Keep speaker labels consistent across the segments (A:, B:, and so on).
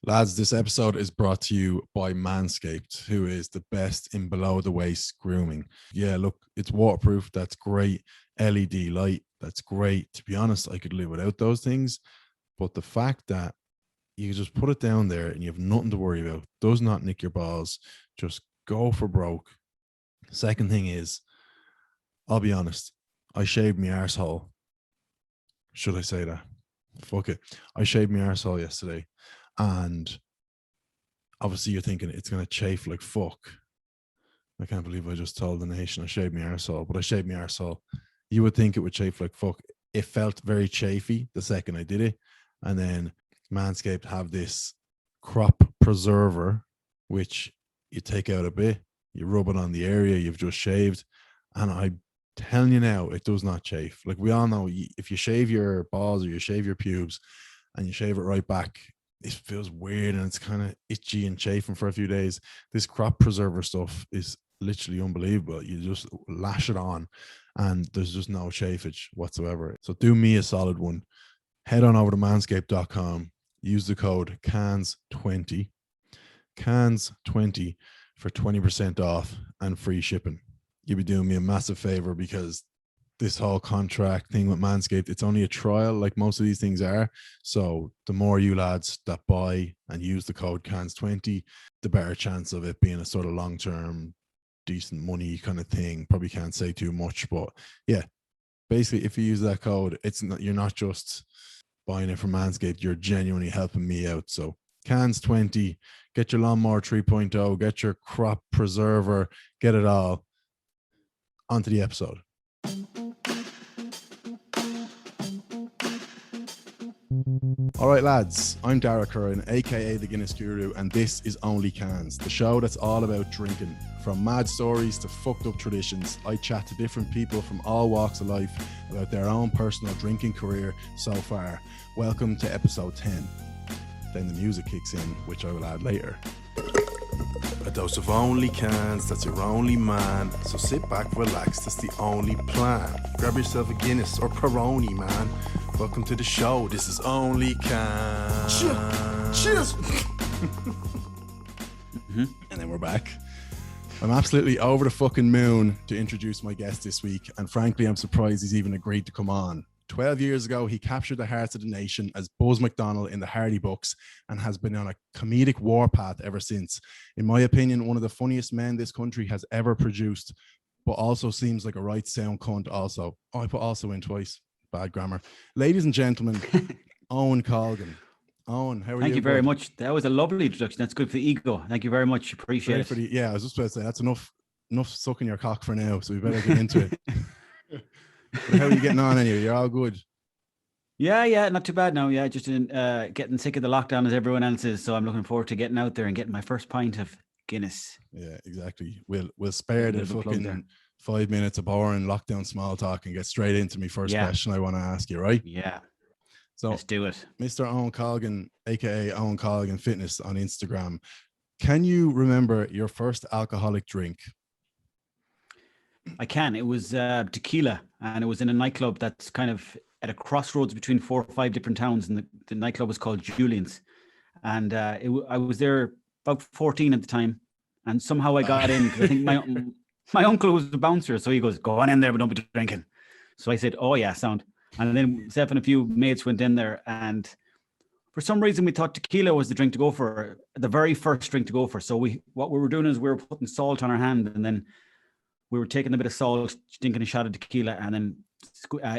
A: Lads, this episode is brought to you by Manscaped, who is the best in below the waist grooming. Yeah, look, it's waterproof. That's great. LED light. That's great. To be honest, I could live without those things. But the fact that you just put it down there and you have nothing to worry about, does not nick your balls, just go for broke. Second thing is, I'll be honest, I shaved my arsehole. Should I say that? Fuck it. I shaved my arsehole yesterday. And obviously you're thinking it's going to chafe like fuck. I can't believe I just told the nation I shaved my arsehole, but I shaved my arsehole. You would think it would chafe like fuck. It felt very chafy the second I did it. And then Manscaped have this crop preserver, which you take out a bit, you rub it on the area you've just shaved. And I'm telling you now, it does not chafe. Like we all know, if you shave your balls or you shave your pubes and you shave it right back, it feels weird and it's kind of itchy and chafing for a few days. This crop preserver stuff is literally unbelievable. You just lash it on and there's just no chafage whatsoever. So do me a solid one. Head on over to manscaped.com. Use the code CANS20. CANS20 for 20% off and free shipping. You'll be doing me a massive favor because this whole contract thing with Manscaped, it's only a trial like most of these things are. So the more you lads that buy and use the code CANS20, the better chance of it being a sort of long-term, decent money kind of thing. Probably can't say too much, but yeah, basically if you use that code, it's not, you're not just buying it from Manscaped, you're genuinely helping me out. So CANS20, get your lawnmower 3.0, get your crop preserver, get it all. Onto the episode. All right, lads, I'm Dara Curran, aka the Guinness Guru, and this is Only Cans, the show that's all about drinking. From mad stories to fucked up traditions, I chat to different people from all walks of life about their own personal drinking career so far. Welcome to episode 10. Then the music kicks in, which I will add later. A dose of Only Cans, that's your only man. So sit back, relax, that's the only plan. Grab yourself a Guinness or Peroni, man. Welcome to the show, this is Only Cans. Cheers! And then we're back. I'm absolutely over the fucking moon to introduce my guest this week, and frankly, I'm surprised he's even agreed to come on. 12 years ago, he captured the hearts of the nation as Buzz McDonnell in the Hardy books and has been on a comedic warpath ever since. In my opinion, one of the funniest men this country has ever produced, but also seems like a right sound cunt also. Oh, I put also in twice. Bad grammar. Ladies and gentlemen, Owen Colgan. Owen, how are you?
B: Thank you very much. That was a lovely introduction. That's good for the ego. Thank you very much. Appreciate it.
A: Yeah, I was just about to say, that's enough sucking your cock for now, so we better get into it. But how are you getting on anyway? You're all good?
B: Yeah, not too bad now. Yeah, just getting sick of the lockdown as everyone else is. So I'm looking forward to getting out there and getting my first pint of Guinness.
A: Yeah, exactly. We'll spare the fucking 5 minutes of boring lockdown small talk and get straight into my first question I want to ask you, right?
B: Yeah.
A: So
B: let's do it.
A: Mr. Owen Colgan, aka Owen Colgan Fitness on Instagram. Can you remember your first alcoholic drink?
B: I can. It was tequila, and it was in a nightclub that's kind of at a crossroads between 4 or 5 different towns, and the nightclub was called Julian's. And I was there about 14 at the time, and somehow I got in because I think my uncle was the bouncer, so he goes, "Go on in there, but don't be drinking." So I said, "Oh yeah, sound." And then Seth and a few mates went in there, and for some reason we thought tequila was the drink to go for, the very first drink to go for. So what we were doing is we were putting salt on our hand, and then we were taking a bit of salt, drinking a shot of tequila, and then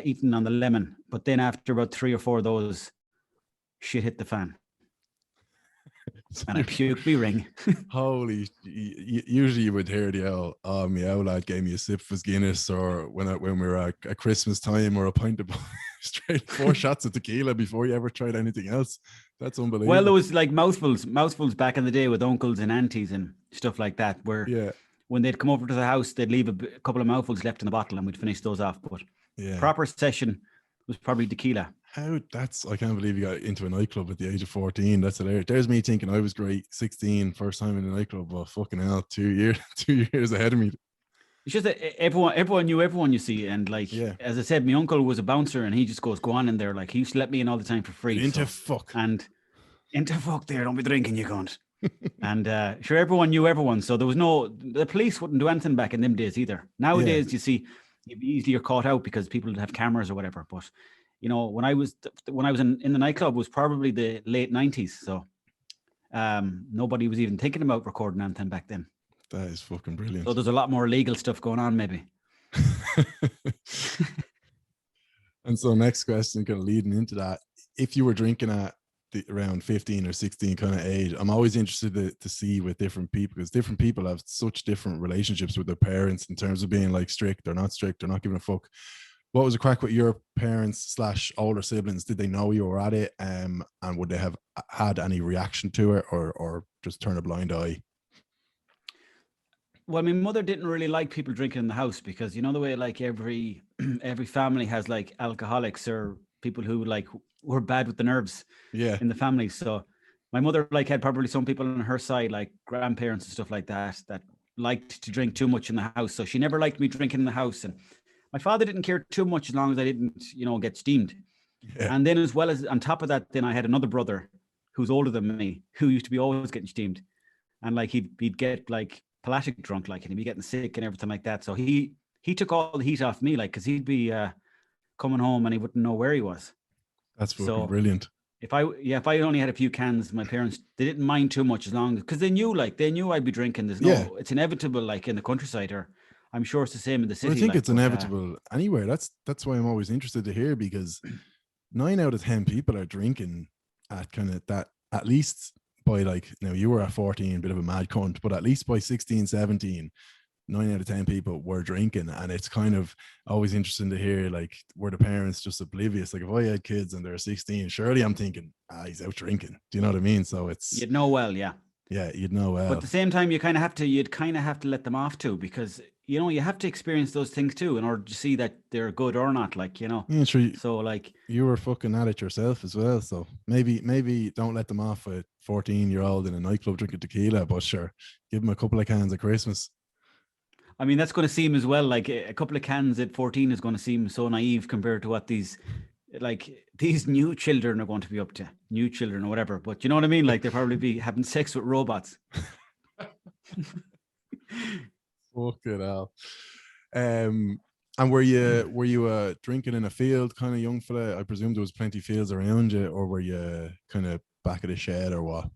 B: eating on the lemon. But then after about 3 or 4 of those, shit hit the fan. And I puked me ring.
A: Holy, usually you would hear the old, "Oh, my old lad gave me a sip of his Guinness," or when we were at Christmas time, or a pint of straight 4 shots of tequila before you ever tried anything else. That's unbelievable.
B: Well, there was like mouthfuls back in the day with uncles and aunties and stuff like that, where when they'd come over to the house, they'd leave a couple of mouthfuls left in the bottle and we'd finish those off. But proper session was probably tequila.
A: I can't believe you got into a nightclub at the age of 14. That's hilarious. There's me thinking I was great, 16, first time in a nightclub. But fucking hell, 2 years ahead of me.
B: It's just that everyone knew everyone, you see. And like, as I said, my uncle was a bouncer and he just goes, "Go on in there." Like, he used to let me in all the time for free.
A: Fuck.
B: And Into fuck there, don't be drinking, you cunt. And sure, everyone knew everyone. So there was the police wouldn't do anything back in them days either. Nowadays, you see, you'd be easier caught out because people would have cameras or whatever. But, when I was in the nightclub, it was probably the late 90s. So nobody was even thinking about recording anything back then.
A: That is fucking brilliant.
B: So there's a lot more illegal stuff going on, maybe.
A: And so next question, kind of leading into that, if you were drinking at around 15 or 16 kind of age, I'm always interested to see with different people, because different people have such different relationships with their parents in terms of being like strict or not giving a fuck. What was the crack with your parents / older siblings? Did they know you were at it? And would they have had any reaction to it, or just turn a blind eye?
B: Well, my mother didn't really like people drinking in the house, because the way like every family has like alcoholics or people who like were bad with the nerves in the family. So my mother like had probably some people on her side, like grandparents and stuff like that liked to drink too much in the house. So she never liked me drinking in the house. And my father didn't care too much as long as I didn't, get steamed. Yeah. And then as well as on top of that, then I had another brother who's older than me, who used to be always getting steamed. And like he'd get like plastic drunk, like, and he'd be getting sick and everything like that. So he took all the heat off me, like, because he'd be coming home and he wouldn't know where he was.
A: That's fucking brilliant.
B: If I only had a few cans, my parents, they didn't mind too much, as long as, because they knew I'd be drinking. There's it's inevitable, like in the countryside, or I'm sure it's the same in the city.
A: I think it's inevitable anywhere. That's why I'm always interested to hear, because 9 out of 10 people are drinking at kind of that, at least by like, now you were at 14, a bit of a mad cunt, but at least by 16, 17, 9 out of 10 people were drinking. And it's kind of always interesting to hear, like, were the parents just oblivious? Like, if I had kids and they're 16, surely I'm thinking, he's out drinking. Do you know what I mean? So it's,
B: you'd know well, yeah.
A: Yeah, you'd know well.
B: But at the same time, you'd kind of have to let them off too, because you have to experience those things too in order to see that they're good or not, like, Yeah,
A: sure.
B: So like,
A: you were fucking at it yourself as well, so maybe don't let them off a 14-year-old in a nightclub drinking tequila, but sure, give them a couple of cans at Christmas.
B: I mean, that's going to seem as well, like a couple of cans at 14 is going to seem so naive compared to what these new children are going to be up to, new children or whatever. But you know what I mean? Like, they'll probably be having sex with robots.
A: Fucking hell. And were you drinking in a field kind of young fella? I presume there was plenty of fields around you, or were you kind of back of the shed, or what?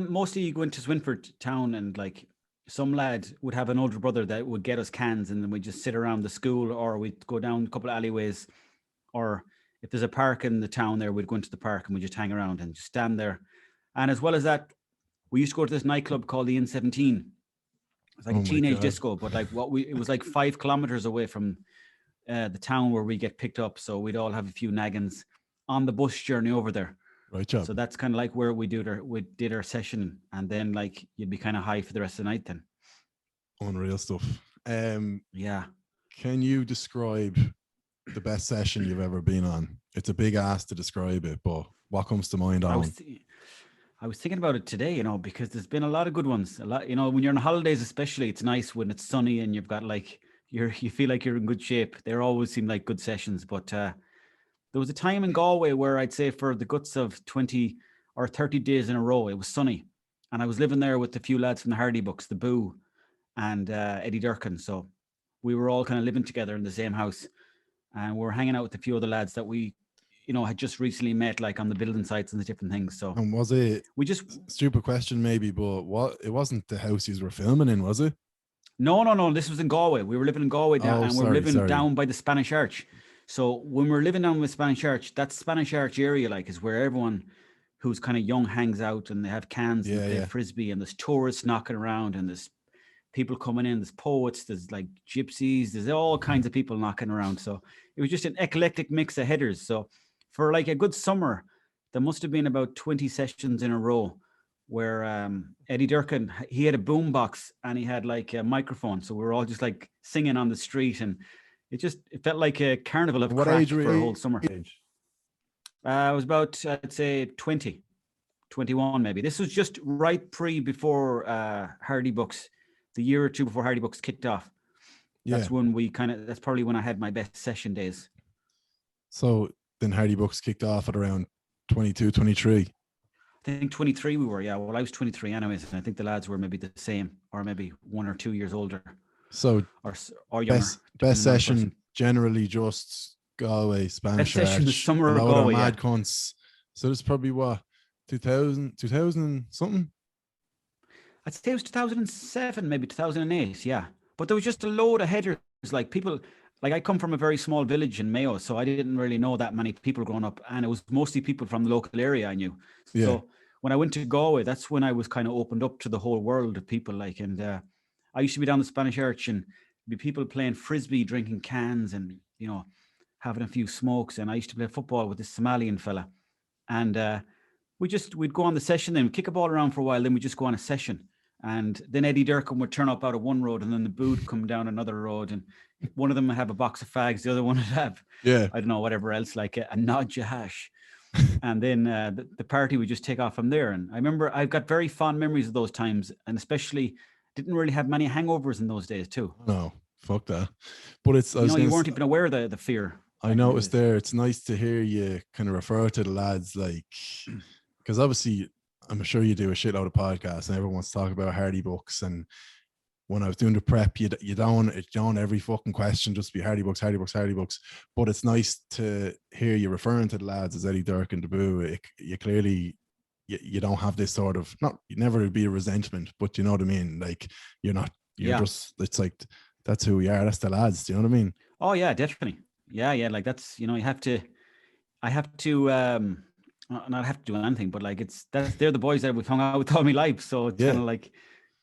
B: Mostly you go into Swinford town, and like some lad would have an older brother that would get us cans, and then we'd just sit around the school, or we'd go down a couple of alleyways, or if there's a park in the town there, we'd go into the park and we'd just hang around and just stand there. And as well as that, we used to go to this nightclub called the N17. It's like a teenage disco, but like it was like 5 kilometers away from the town where we get picked up. So we'd all have a few naggins on the bus journey over there.
A: Right job.
B: So that's kind of like where we did our session, and then like you'd be kind of high for the rest of the night then.
A: Unreal stuff.
B: Yeah.
A: Can you describe the best session you've ever been on? It's a big ask to describe it, but what comes to mind on?
B: I was thinking about it today, because there's been a lot of good ones. A lot, when you're on holidays, especially, it's nice when it's sunny and you've got like you feel like you're in good shape. They always seem like good sessions. But there was a time in Galway where I'd say for the guts of 20 or 30 days in a row, it was sunny, and I was living there with a few lads from the Hardy Books, the Boo, and Eddie Durkin. So we were all kind of living together in the same house, and we were hanging out with a few other lads that we had just recently met, like on the building sites and the different things. So,
A: and was it? We just stupid question maybe, but it wasn't the house you were filming in, was it?
B: No. This was in Galway. We were living in Galway, and we were living down by the Spanish Arch. So when we were living down with Spanish Arch, that Spanish Arch area, like, is where everyone who's kind of young hangs out, and they have cans and play frisbee, and there's tourists knocking around, and there's people coming in, there's poets, there's like gypsies, there's all kinds of people knocking around. So it was just an eclectic mix of headers. So for like a good summer, there must have been about 20 sessions in a row where Eddie Durkin, he had a boom box and he had like a microphone. So we were all just like singing on the street, and it felt like a carnival of crack for a whole summer. I was about, I'd say 20, 21 maybe. This was just right before Hardy Books, the year or two before Hardy Books kicked off. That's when that's probably when I had my best session days.
A: So then Hardy Books kicked off at around 22, 23.
B: I think 23 we were, yeah. Well, I was 23 anyways, and I think the lads were maybe the same, or maybe 1 or 2 years older,
A: So
B: or younger.
A: best
B: depending on the
A: session
B: person.
A: generally just Galway,
B: Best
A: Spanish
B: session the
A: Arch, a
B: summer of
A: load of
B: Galway, yeah.
A: mad cunts. So it's probably what, 2000 and something?
B: I'd say it was 2007, maybe 2008, yeah. But there was just a load of headers, like people, like I come from a very small village in Mayo, so I didn't really know that many people growing up, and it was mostly people from the local area I knew.
A: Yeah.
B: So when I went to Galway, that's when I was kind of opened up to the whole world of people, like, and I used to be down the Spanish Arch and be people playing frisbee, drinking cans, and having a few smokes. And I used to play football with this Somalian fella, and we'd go on the session, then we'd kick a ball around for a while, then we'd just go on a session. And then Eddie Durkin would turn up out of one road, and then the boo would come down another road, and one of them would have a box of fags, the other one would have, I don't know, whatever else, like a nodja hash. And then the party would just take off from there. And I remember I've got very fond memories of those times, and especially didn't really have many hangovers in those days too.
A: No, fuck that. But it's,
B: you weren't even aware of the fear.
A: I noticed there, it's nice to hear you kind of refer to the lads, like, because obviously I'm sure you do a shitload of podcasts and everyone wants to talk about Hardy Books. And when I was doing the prep, you don't every fucking question just be Hardy Books, Hardy Books, Hardy Books. But it's nice to hear you referring to the lads as Eddie Durkin and the Boo. You clearly, you don't have this sort of, you never be a resentment, but you know what I mean? Like, you're just, it's like, that's who we are. That's the lads. Do you know what I mean?
B: Oh yeah, definitely. Yeah. Like that's, I have to, not have to do anything, but like they're the boys that we've hung out with all my life. So it's kind of like,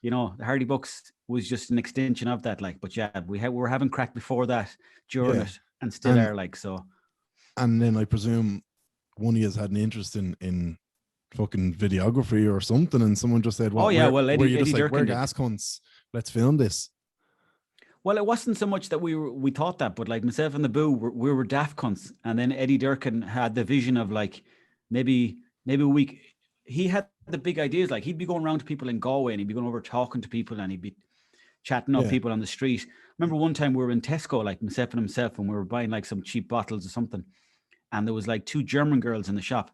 B: the Hardy Books was just an extension of that. Like, but yeah, we were having crack before that, during it, and still are, like, so.
A: And then I presume one of you has had an interest in fucking videography or something, and someone just said, "Well, Eddie Durkin, we're gas cunts. Let's film this."
B: Well, it wasn't so much that we thought that, but like myself and the Boo, we were daft cunts, and then Eddie Durkin had the vision of like maybe he had the big ideas. Like, he'd be going around to people in Galway, and he'd be going over talking to people, and he'd be chatting up people on the street. Remember one time we were in Tesco, like myself and himself, and we were buying like some cheap bottles or something, and there was like 2 German girls in the shop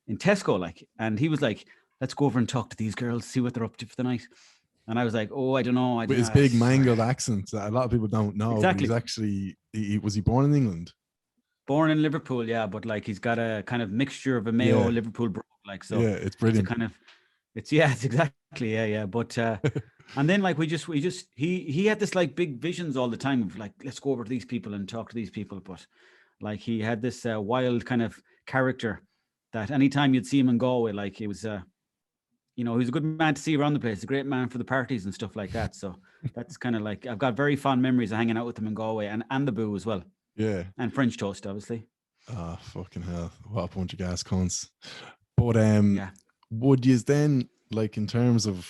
B: in Tesco, like, and he was like, "Let's go over and talk to these girls, see what they're up to for the night." And I was like, "Oh, I don't know."
A: With his big mangled accent, a lot of people don't know.
B: Exactly.
A: He's actually, was he born in England?
B: Born in Liverpool, yeah, but like he's got a kind of mixture of a Mayo Liverpool bro, like, so.
A: Yeah, it's brilliant.
B: It's exactly, yeah. But and then like we just he had this like big visions all the time of like, let's go over to these people and talk to these people. But like he had this wild kind of character that anytime you'd see him in Galway, like he was he was a good man to see around the place, a great man for the parties and stuff like that. So that's kind of like, I've got very fond memories of hanging out with him in Galway, and the Boo as well.
A: Yeah.
B: And French Toast, obviously.
A: Oh, fucking hell. What a bunch of gas cunts. But would you then, like, in terms of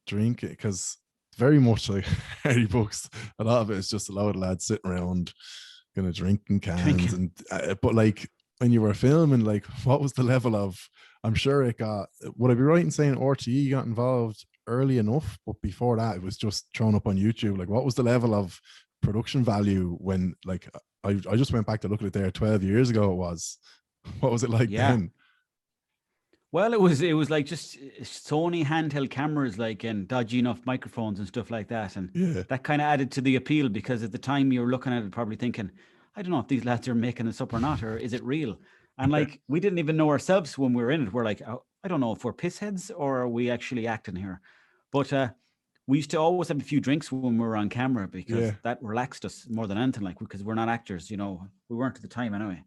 A: drinking, because very much like Harry Books, a lot of it is just a lot of lads sitting around kind of drinking cans. And but like when you were filming, like, what was the level of, I'm sure it got, would I be right in saying RTE got involved early enough, but before that it was just thrown up on YouTube? Like, what was the level of production value when, like, I just went back to look at it there 12 years ago it was. What was it like then?
B: Well, it was like just Sony handheld cameras, like, and dodgy enough microphones and stuff like that. And that kind of added to the appeal, because at the time you were looking at it probably thinking, I don't know if these lads are making this up or not, or is it real? And like, we didn't even know ourselves when we were in it. We're like, oh, I don't know if we're pissheads or are we actually acting here. But we used to always have a few drinks when we were on camera, because that relaxed us more than anything, like, because we're not actors, we weren't at the time anyway,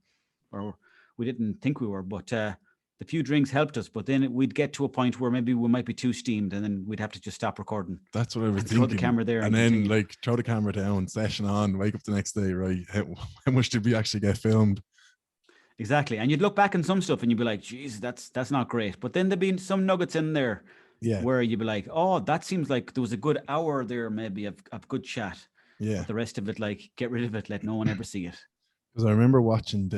B: or we didn't think we were, but the few drinks helped us. But then we'd get to a point where maybe we might be too steamed, and then we'd have to just stop recording.
A: That's what I was thinking.
B: Throw the camera there,
A: and then continue. Like, throw the camera down, session on, wake up the next day, right? How much did we actually get filmed?
B: Exactly. And you'd look back on some stuff and you'd be like, geez, that's not great. But then there'd be some nuggets in there where you'd be like, oh, that seems like there was a good hour there maybe of good chat.
A: Yeah.
B: But the rest of it, like, get rid of it, let no one ever see it.
A: Because I remember watching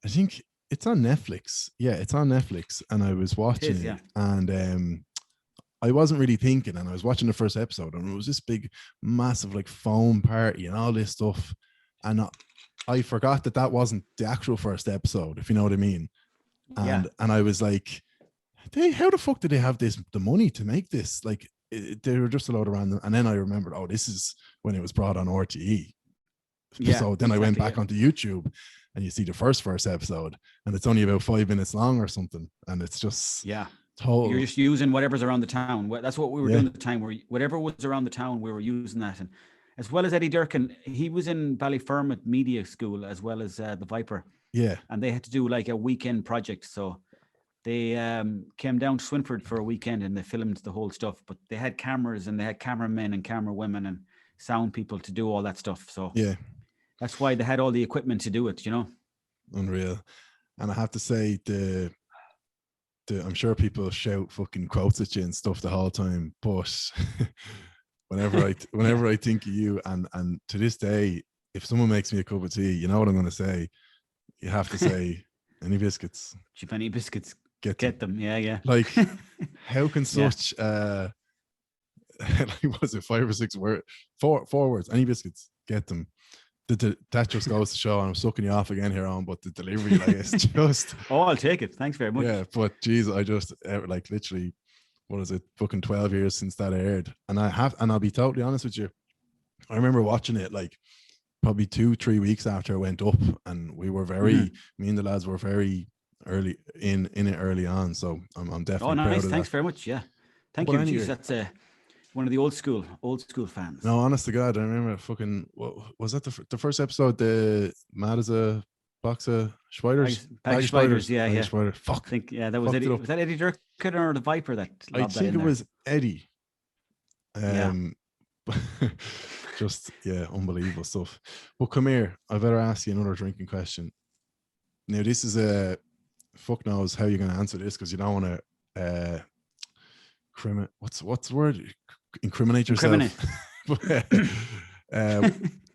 A: I think it's on Netflix. Yeah, it's on Netflix. And I was watching it. And I wasn't really thinking. And I was watching the first episode, and it was this big, massive, like, foam party and all this stuff. And I forgot that wasn't the actual first episode, if you know what I mean.
B: Yeah.
A: And I was like, how the fuck did they have the money to make this? Like, they were just a load of random. And then I remembered, oh, this is when it was brought on RTE.
B: Yeah,
A: So then I went back
B: yeah.
A: onto YouTube, and you see the first episode, and it's only about 5 minutes long or something, and it's just total.
B: You're just using whatever's around the town. That's what we were doing at the time. Where whatever was around the town, we were using that. And as well as Eddie Durkin, he was in Ballyfermot Media School as well as the Viper.
A: Yeah,
B: and they had to do like a weekend project. So they came down to Swinford for a weekend and they filmed the whole stuff. But they had cameras and they had cameramen and camera women and sound people to do all that stuff. So
A: yeah,
B: that's why they had all the equipment to do it, you know.
A: Unreal. And I have to say, I'm sure people shout fucking quotes at you and stuff the whole time, but whenever I think of you, and to this day, if someone makes me a cup of tea, you know what I'm going to say. You have to say, any biscuits?
B: If any biscuits,
A: get them.
B: Yeah.
A: Like, how can such like, was it 5 or 6 words? 4 words? Any biscuits? Get them. That just goes to show. I'm sucking you off again here on, but the delivery, like, it's just.
B: Oh, I'll take it. Thanks very much.
A: Yeah, but geez, I just like literally, what is it? Fucking 12 years since that aired, and I'll be totally honest with you. I remember watching it like probably 2-3 weeks after it went up, and we were me and the lads were very early in it early on. So I'm definitely.
B: Oh, nice.
A: Proud of
B: Thanks
A: that.
B: very much. Yeah, thank
A: But
B: you.
A: anyway,
B: Jeez, that's one of the old school fans.
A: No, honest to God, I remember fucking. What was that? The first episode? The mad as a box of spiders.
B: Bag of spiders. Yeah.
A: Spider. Fuck.
B: I think that was Eddie. Was that Eddie Durkin or the Viper that?
A: I think it was Eddie. Just unbelievable stuff. But come here, I better ask you another drinking question. Now, this is a fuck knows how you're going to answer this, because you don't want to what's the word? Incriminate yourself.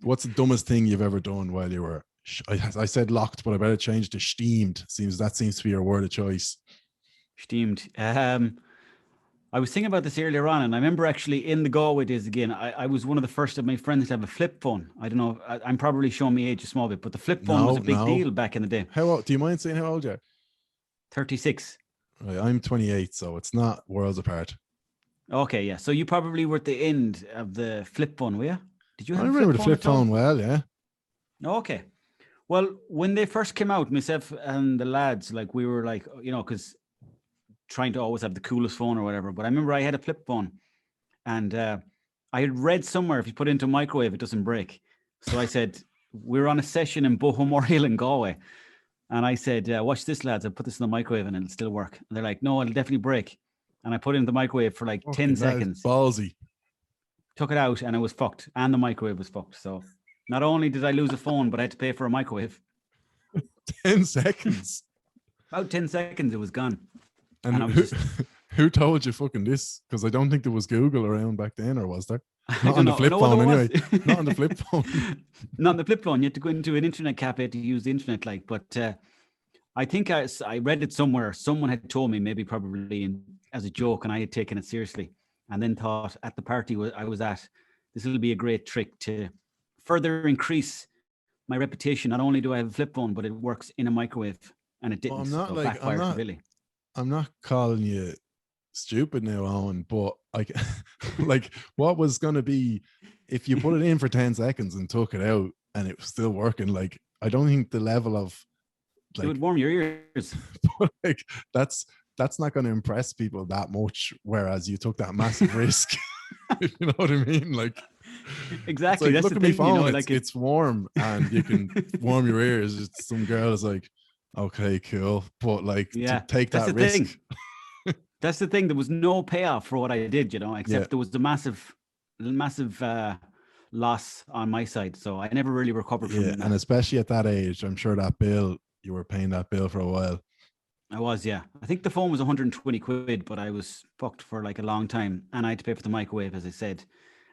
A: What's the dumbest thing you've ever done while you were? I said locked, but I better change to steamed. Seems to be your word of choice.
B: Steamed. I was thinking about this earlier on, and I remember actually in the Galway days again, I was one of the first of my friends to have a flip phone. I don't know, I'm probably showing my age a small bit, but the flip phone was a big deal back in the day.
A: How old? Do you mind saying how old you are?
B: 36.
A: Right, I'm 28, so it's not worlds apart.
B: Okay, yeah. So you probably were at the end of the flip phone, were you? Did you have
A: I remember the flip phone well, yeah.
B: Okay. Well, when they first came out, myself and the lads, like, we were like, you know, because trying to always have the coolest phone or whatever. But I remember I had a flip phone, and I had read somewhere if you put it into a microwave, it doesn't break. So I said, we were on a session in Bohomorial in Galway. And I said, watch this, lads. I'll put this in the microwave and it'll still work. And they're like, no, it'll definitely break. And I put it in the microwave for like 10 seconds.
A: Ballsy.
B: Took it out and it was fucked. And the microwave was fucked. So not only did I lose a phone, but I had to pay for a microwave.
A: 10 seconds?
B: About 10 seconds, it was gone.
A: And who told you fucking this? Because I don't think there was Google around back then, or was there? Not on the flip phone, anyway. Not on the flip phone.
B: Not on the flip phone. You had to go into an internet cafe to use the internet, like. But I think I read it somewhere. Someone had told me, maybe probably as a joke, and I had taken it seriously. And then thought at the party I was at, this will be a great trick to further increase my reputation. Not only do I have a flip phone, but it works in a microwave, and it didn't.
A: Well, I'm not calling you stupid now, Owen, but like what was going to be if you put it in for 10 seconds and took it out and it was still working? Like, I don't think the level of, like,
B: it would warm your ears.
A: Like, that's not going to impress people that much, whereas you took that massive risk. You know what I mean? Like,
B: exactly.
A: Like,
B: that's
A: look
B: the
A: at
B: thing,
A: my phone,
B: you know,
A: it's warm and you can warm your ears. Some girl is like, okay, cool, but like, to take that risk.
B: That's the thing. There was no payoff for what I did, you know, except there was the massive loss on my side. So I never really recovered from that.
A: And especially at that age, I'm sure that bill, you were paying that bill for a while.
B: I was, yeah. I think the phone was 120 quid, but I was fucked for like a long time, and I had to pay for the microwave, as I said,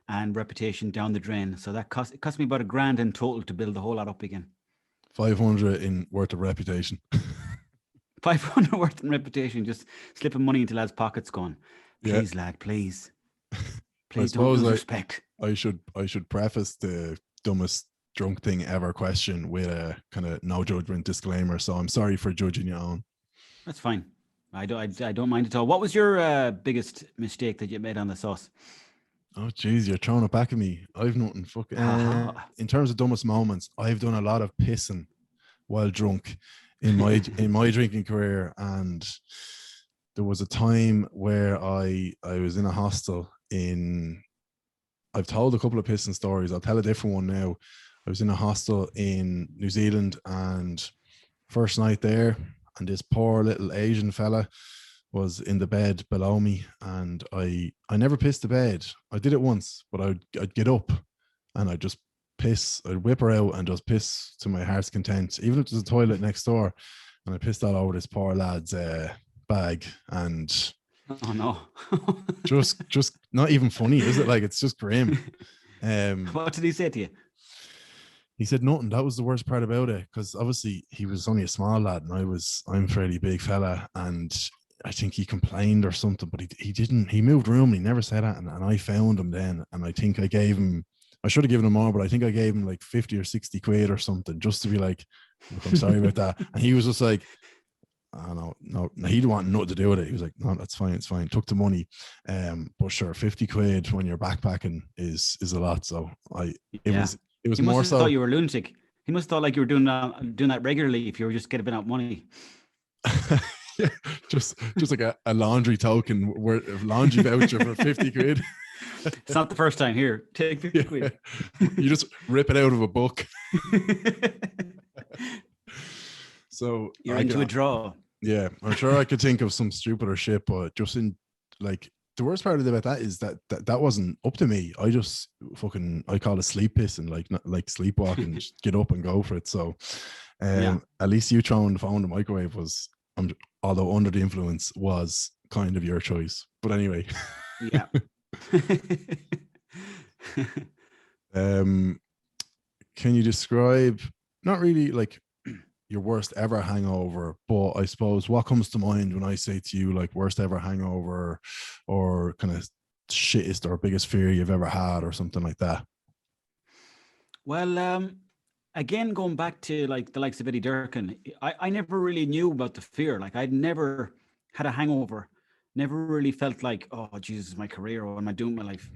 B: and reputation down the drain. So that cost me about $1,000 in total to build the whole lot up again.
A: 500 in worth of reputation.
B: 500 worth in reputation, just slipping money into lads' pockets, going, please, lad, please don't lose respect.
A: I should preface the dumbest drunk thing ever question with a kind of no judgment disclaimer. So I'm sorry for judging you on.
B: That's fine. I don't mind at all. What was your biggest mistake that you made on the sauce?
A: Oh, geez, you're throwing it back at me. I've nothing. Fuck. In terms of dumbest moments, I've done a lot of pissing while drunk in my drinking career, and there was a time where I was in a hostel in. I've told a couple of pissing stories. I'll tell a different one now. I was in a hostel in New Zealand, and first night there, and this poor little Asian fella was in the bed below me, and I never pissed the bed. I did it once, but I'd get up and I'd just piss. I'd whip her out and just piss to my heart's content, even if there's a toilet next door. And I pissed all over this poor lad's bag, and
B: oh no,
A: just not even funny, is it? Like, it's just grim.
B: What did he say to you?
A: He said nothing. That was the worst part about it, because obviously he was only a small lad, and I'm a fairly big fella, and I think he complained or something, but he didn't. He moved room. He never said that, and I found him then, and I think I gave him. I should have given him more, but I think I gave him like 50 or 60 quid or something, just to be like, look, I'm sorry about that. And he was just like, oh, no, he didn't want nothing to do with it. He was like, no, that's fine, it's fine. Took the money, but sure, 50 quid when you're backpacking is a lot. So it was
B: he
A: more
B: must
A: so.
B: have thought you were a lunatic. He must have thought like you were doing that regularly if you were just getting out money.
A: Yeah, just like a laundry token, laundry voucher for 50 quid.
B: It's not the first time. Here, take 50 quid.
A: You just rip it out of a book. So
B: you're into a draw.
A: Yeah, I'm sure I could think of some stupider shit, but just in like the worst part about that is that wasn't up to me. I just I call it sleep pissing, like sleepwalking. Just get up and go for it. So at least you throwing the phone in the microwave was, although under the influence, was kind of your choice. But anyway.
B: Yeah.
A: Can you describe, not really like your worst ever hangover, but I suppose what comes to mind when I say to you like worst ever hangover, or kind of shittest or biggest fear you've ever had, or something like that?
B: Well, again, going back to like the likes of Eddie Durkin, I never really knew about the fear. Like, I'd never had a hangover, never really felt like, oh Jesus, my career, or what am I doing with my life?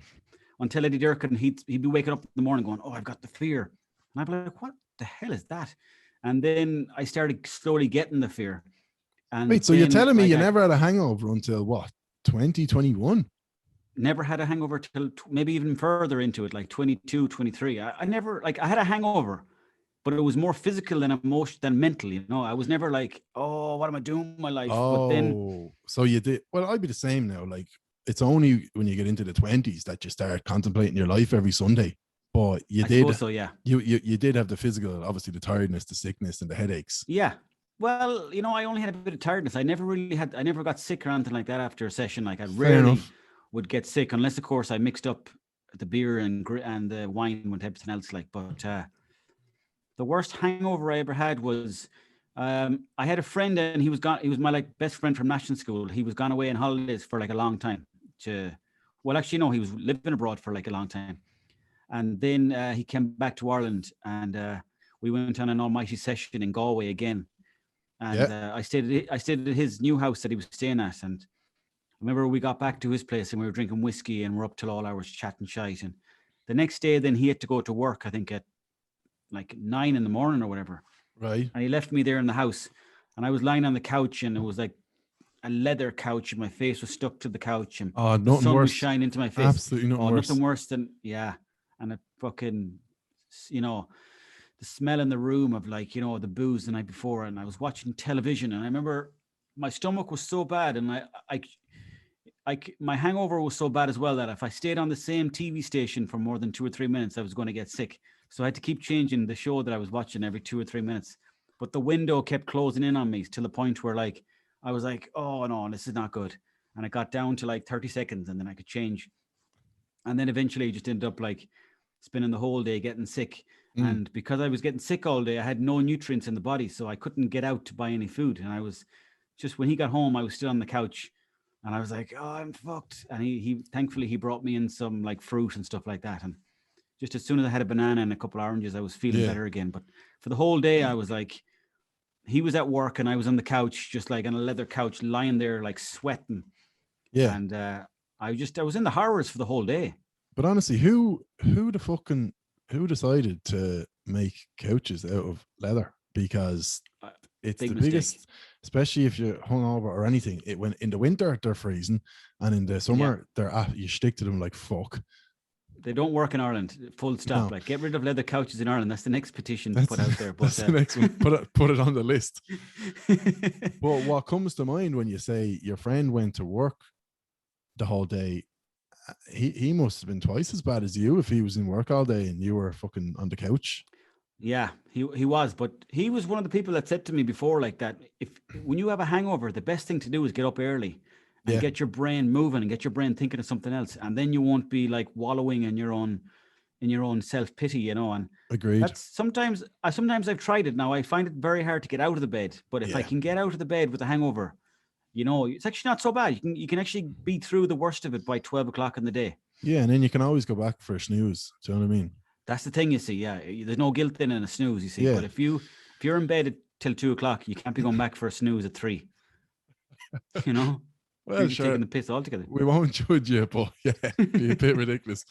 B: Until Eddie Durkin, he'd be waking up in the morning going, oh, I've got the fear, and I'd be like, what the hell is that? And then I started slowly getting the fear. And
A: wait, so you're telling me you never had a hangover until what, 2021?
B: Never had a hangover till maybe even further into it, like 22, 23. I never, like, I had a hangover, but it was more physical than emotional than mental. You know, I was never like, oh, what am I doing with my life?
A: Oh,
B: but then,
A: so you did. Well, I'd be the same now. Like, it's only when you get into the 20s that you start contemplating your life every Sunday. But you did.
B: So yeah,
A: you did have the physical, obviously the tiredness, the sickness, and the headaches.
B: Yeah. Well, you know, I only had a bit of tiredness. I never got sick or anything like that after a session. Like, I rarely would get sick, unless of course I mixed up the beer and the wine with everything else. Like, but the worst hangover I ever had was I had a friend, and he was my like best friend from national school. He was gone away on holidays for like a long time well, actually, no, he was living abroad for like a long time. And then he came back to Ireland, and we went on an almighty session in Galway again. And I stayed at his new house that he was staying at. And I remember we got back to his place and we were drinking whiskey and we're up till all hours chatting shite. And the next day, then he had to go to work, I think at like 9 a.m. or whatever.
A: Right.
B: And he left me there in the house, and I was lying on the couch, and it was like a leather couch, and my face was stuck to the couch, and the sun was shining into my face.
A: Absolutely nothing worse.
B: Nothing worse than, and it fucking, you know, the smell in the room of, like, you know, the booze the night before. And I was watching television, and I remember my stomach was so bad, and my hangover was so bad as well that if I stayed on the same TV station for more than 2 or 3 minutes, I was going to get sick. So I had to keep changing the show that I was watching every 2 or 3 minutes. But the window kept closing in on me to the point where, like, I was like, oh no, this is not good. And it got down to like 30 seconds, and then I could change. And then eventually I just ended up like spending the whole day getting sick. And because I was getting sick all day, I had no nutrients in the body, so I couldn't get out to buy any food. And I was just, when he got home, I was still on the couch, and I was like, oh, I'm fucked. And he thankfully he brought me in some like fruit and stuff like that. And just as soon as I had a banana and a couple of oranges, I was feeling
A: Yeah.
B: better again. But for the whole day, I was like, he was at work and I was on the couch, just like on a leather couch, lying there like sweating.
A: Yeah.
B: And I was in the horrors for the whole day.
A: But honestly, who decided to make couches out of leather? Because it's
B: Big
A: the
B: mistake.
A: biggest, especially if you're hungover or anything. When in the winter they're freezing, and in the summer you stick to them like fuck.
B: They don't work in Ireland. Full stop.
A: No.
B: Like, get rid of leather couches in Ireland. That's the next petition to put out there. But
A: that's the next one. Put it on the list. But what comes to mind when you say your friend went to work the whole day? He must have been twice as bad as you if he was in work all day and you were fucking on the couch.
B: Yeah, he was, but he was one of the people that said to me before, like, that when you have a hangover, the best thing to do is get up early and get your brain moving and get your brain thinking of something else, and then you won't be like wallowing in your own self-pity, you know. And
A: Agreed.
B: that's sometimes I've tried it. Now I find it very hard to get out of the bed, but if I can get out of the bed with a hangover, you know, it's actually not so bad. You can actually beat through the worst of it by 12 o'clock in the day.
A: Yeah, and then you can always go back for a snooze. Do you know what I mean?
B: That's the thing, you see. Yeah, there's no guilt in a snooze, you see.
A: Yeah.
B: But if you're in bed till 2 o'clock, you can't be going back for a snooze at 3. You know.
A: Well,
B: you're
A: sure.
B: taking the piss altogether.
A: We won't judge you, but yeah, be a bit ridiculous.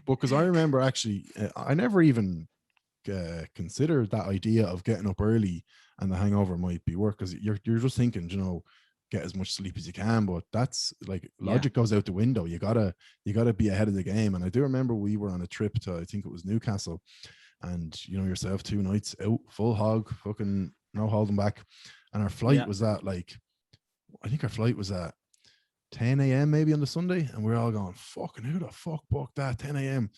A: But because I remember actually, I never even considered that idea of getting up early and the hangover might be work, because you're just thinking, you know, get as much sleep as you can. But that's like logic goes out the window. You gotta be ahead of the game. And I do remember we were on a trip to, I think it was Newcastle, and you know yourself, 2 nights out, full hog, fucking no holding back. And our flight was at I think our flight was at 10 a.m. maybe on the Sunday, and we were all going, fucking who the fuck booked that 10 a.m.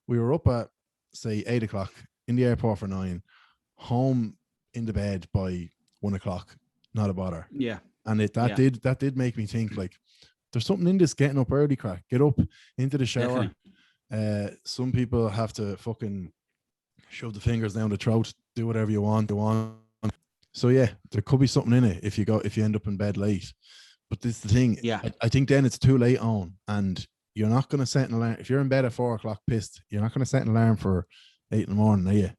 A: We were up at say 8 o'clock, in the airport for 9, home in the bed by 1 o'clock, not a bother.
B: Yeah.
A: And that did make me think, like, there's something in this getting up early crack. Get up into the shower. Some people have to fucking shove the fingers down the throat, do whatever you want. So yeah, there could be something in it if you end up in bed late. But this is the thing.
B: Yeah.
A: I think then it's too late on, and you're not going to set an alarm. If you're in bed at 4 o'clock pissed, you're not going to set an alarm for 8 in the morning, are you?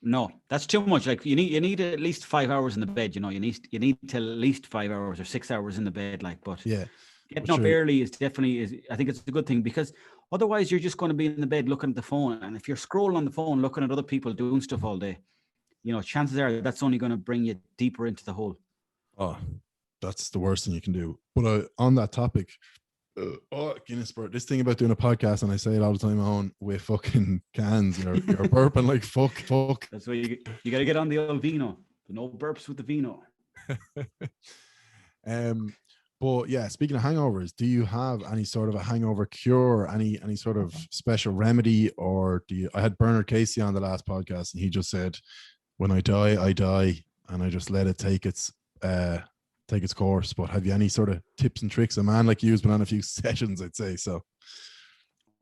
B: No, that's too much. Like, you need at least 5 hours in the bed. You know, you need to at least 5 hours or 6 hours in the bed. Like, but getting up early is definitely I think it's a good thing, because otherwise you're just going to be in the bed looking at the phone, and if you're scrolling on the phone looking at other people doing stuff all day, you know, chances are that's only going to bring you deeper into the hole.
A: Oh, that's the worst thing you can do. But on that topic, Guinness Bird, this thing about doing a podcast, and I say it all the time, on with fucking cans, you're burping like fuck.
B: That's why you got to get on the old vino. No burps with the vino.
A: But yeah, speaking of hangovers, do you have any sort of a hangover cure, any sort of special remedy, or do you? I had Bernard Casey on the last podcast, and he just said, when I die, and I just let it take its course. But have you any sort of tips and tricks? A man like you's been on a few sessions, I'd say. So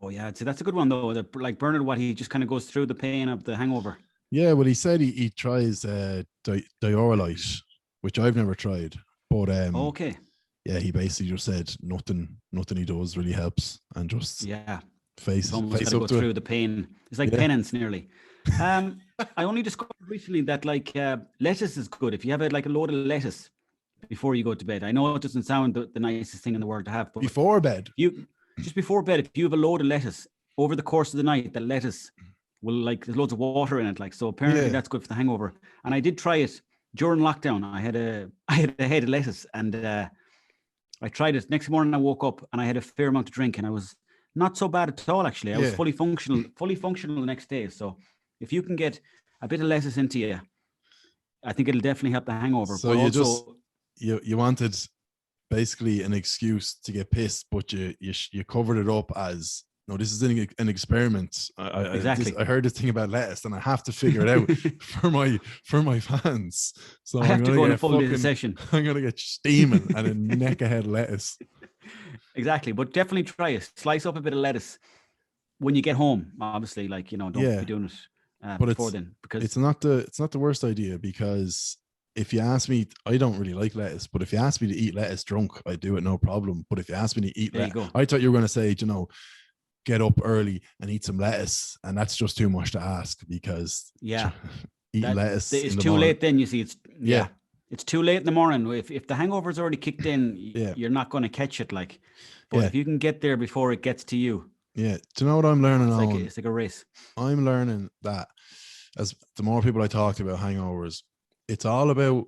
B: oh yeah, I'd say that's a good one though. Like Bernard, what he just kind of goes through the pain of the hangover.
A: Yeah, well, he said he tries Diorolite, which I've never tried, but
B: okay,
A: yeah, he basically just said nothing he does really helps, and just face
B: up go through the pain. It's like penance nearly. I only discovered recently that like lettuce is good. If you have like a load of lettuce before you go to bed. I know it doesn't sound the nicest thing in the world to have, but
A: before bed,
B: just before bed, if you have a load of lettuce over the course of the night, the lettuce will, like, there's loads of water in it, like, so apparently that's good for the hangover. And I did try it during lockdown. I had a head of lettuce, and I tried it. Next morning I woke up and I had a fair amount to drink, and I was not so bad at all, actually. I was fully functional the next day. So if you can get a bit of lettuce into you, I think it'll definitely help the hangover.
A: So but you wanted basically an excuse to get pissed, but you covered it up as, no, this is an experiment.
B: Exactly.
A: I heard this thing about lettuce, and I have to figure it out for my fans. So
B: I have to go on a full session.
A: I'm gonna get steaming and a neck ahead lettuce.
B: Exactly, but definitely try it. Slice up a bit of lettuce when you get home. Obviously, like, you know, don't be doing it before then, because
A: it's not the worst idea. Because if you ask me, I don't really like lettuce, but if you ask me to eat lettuce drunk, I do it no problem. But if you ask me to eat lettuce, I thought you were going to say, you know, get up early and eat some lettuce, and that's just too much to ask, because
B: Yeah.
A: eating lettuce
B: It's
A: in the
B: too
A: morning.
B: late then, you see. It's
A: Yeah.
B: it's too late in the morning. If the hangover's already kicked in,
A: Yeah.
B: you're not going to catch it. Like, but
A: Yeah.
B: if you can get there before it gets to you,
A: Yeah. Do you know what I'm learning
B: it's
A: on?
B: like a race.
A: I'm learning that as the more people I talk to about hangovers, it's all about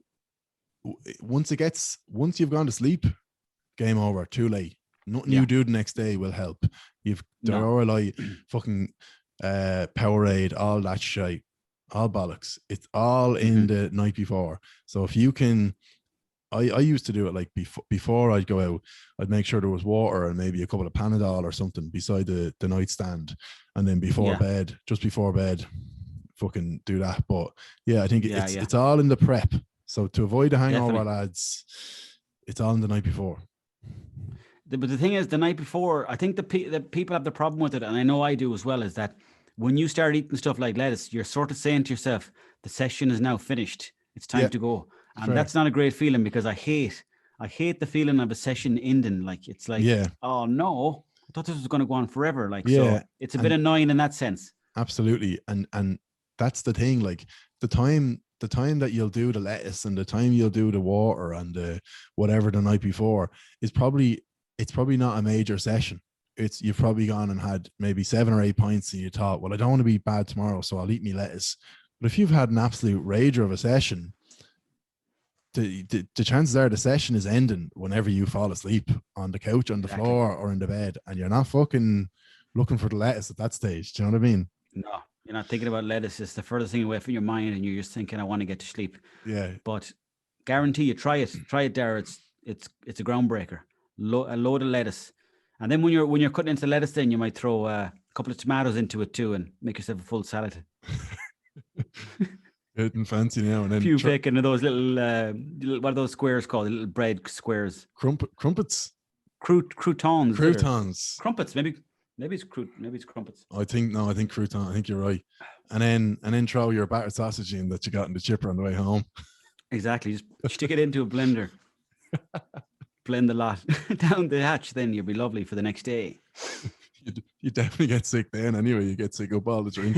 A: once you've gone to sleep, game over, too late. Nothing you do the next day will help. There are like fucking Powerade, all that shit, all bollocks. It's all in the night before. So if you can, I used to do it like before I'd go out, I'd make sure there was water and maybe a couple of Panadol or something beside the nightstand, and then just before bed, fucking do that. But yeah, I think it's all in the prep. So to avoid the hangover, lads, it's all in the night before.
B: But the thing is, the night before, I think the people have the problem with it, and I know I do as well, is that when you start eating stuff like lettuce, you're sort of saying to yourself, the session is now finished. It's time to go. And that's not a great feeling, because I hate the feeling of a session ending. Like, it's like, oh no, I thought this was going to go on forever. Like, so it's a bit annoying in that sense.
A: Absolutely. And that's the thing, like the time that you'll do the lettuce and the time you'll do the water and the whatever the night before is probably not a major session. You've probably gone and had maybe 7 or 8 pints and you thought, well, I don't want to be bad tomorrow, so I'll eat me lettuce. But if you've had an absolute rager of a session, the chances are the session is ending whenever you fall asleep on the couch, on the floor, or in the bed, and you're not fucking looking for the lettuce at that stage. Do you know what I mean?
B: No, you're not thinking about lettuce. It's the furthest thing away from your mind, and you're just thinking, I want to get to sleep.
A: Yeah.
B: But guarantee you, try it, Dara. It's a groundbreaker. A load of lettuce, and then when you're cutting into lettuce, then you might throw a couple of tomatoes into it too, and make yourself a full salad.
A: Getting fancy now, and then
B: few bacon of those little what are those squares called? The little bread squares.
A: Crumpets.
B: Croutons.
A: Crumpets.
B: Maybe it's crumpets.
A: I think crouton. I think you're right. And then throw your battered sausage in that you got in the chipper on the way home.
B: Exactly. Just stick it into a blender. Blend the lot down the hatch. Then you'll be lovely for the next day.
A: You definitely get sick then. Anyway, you get sick up all the drink.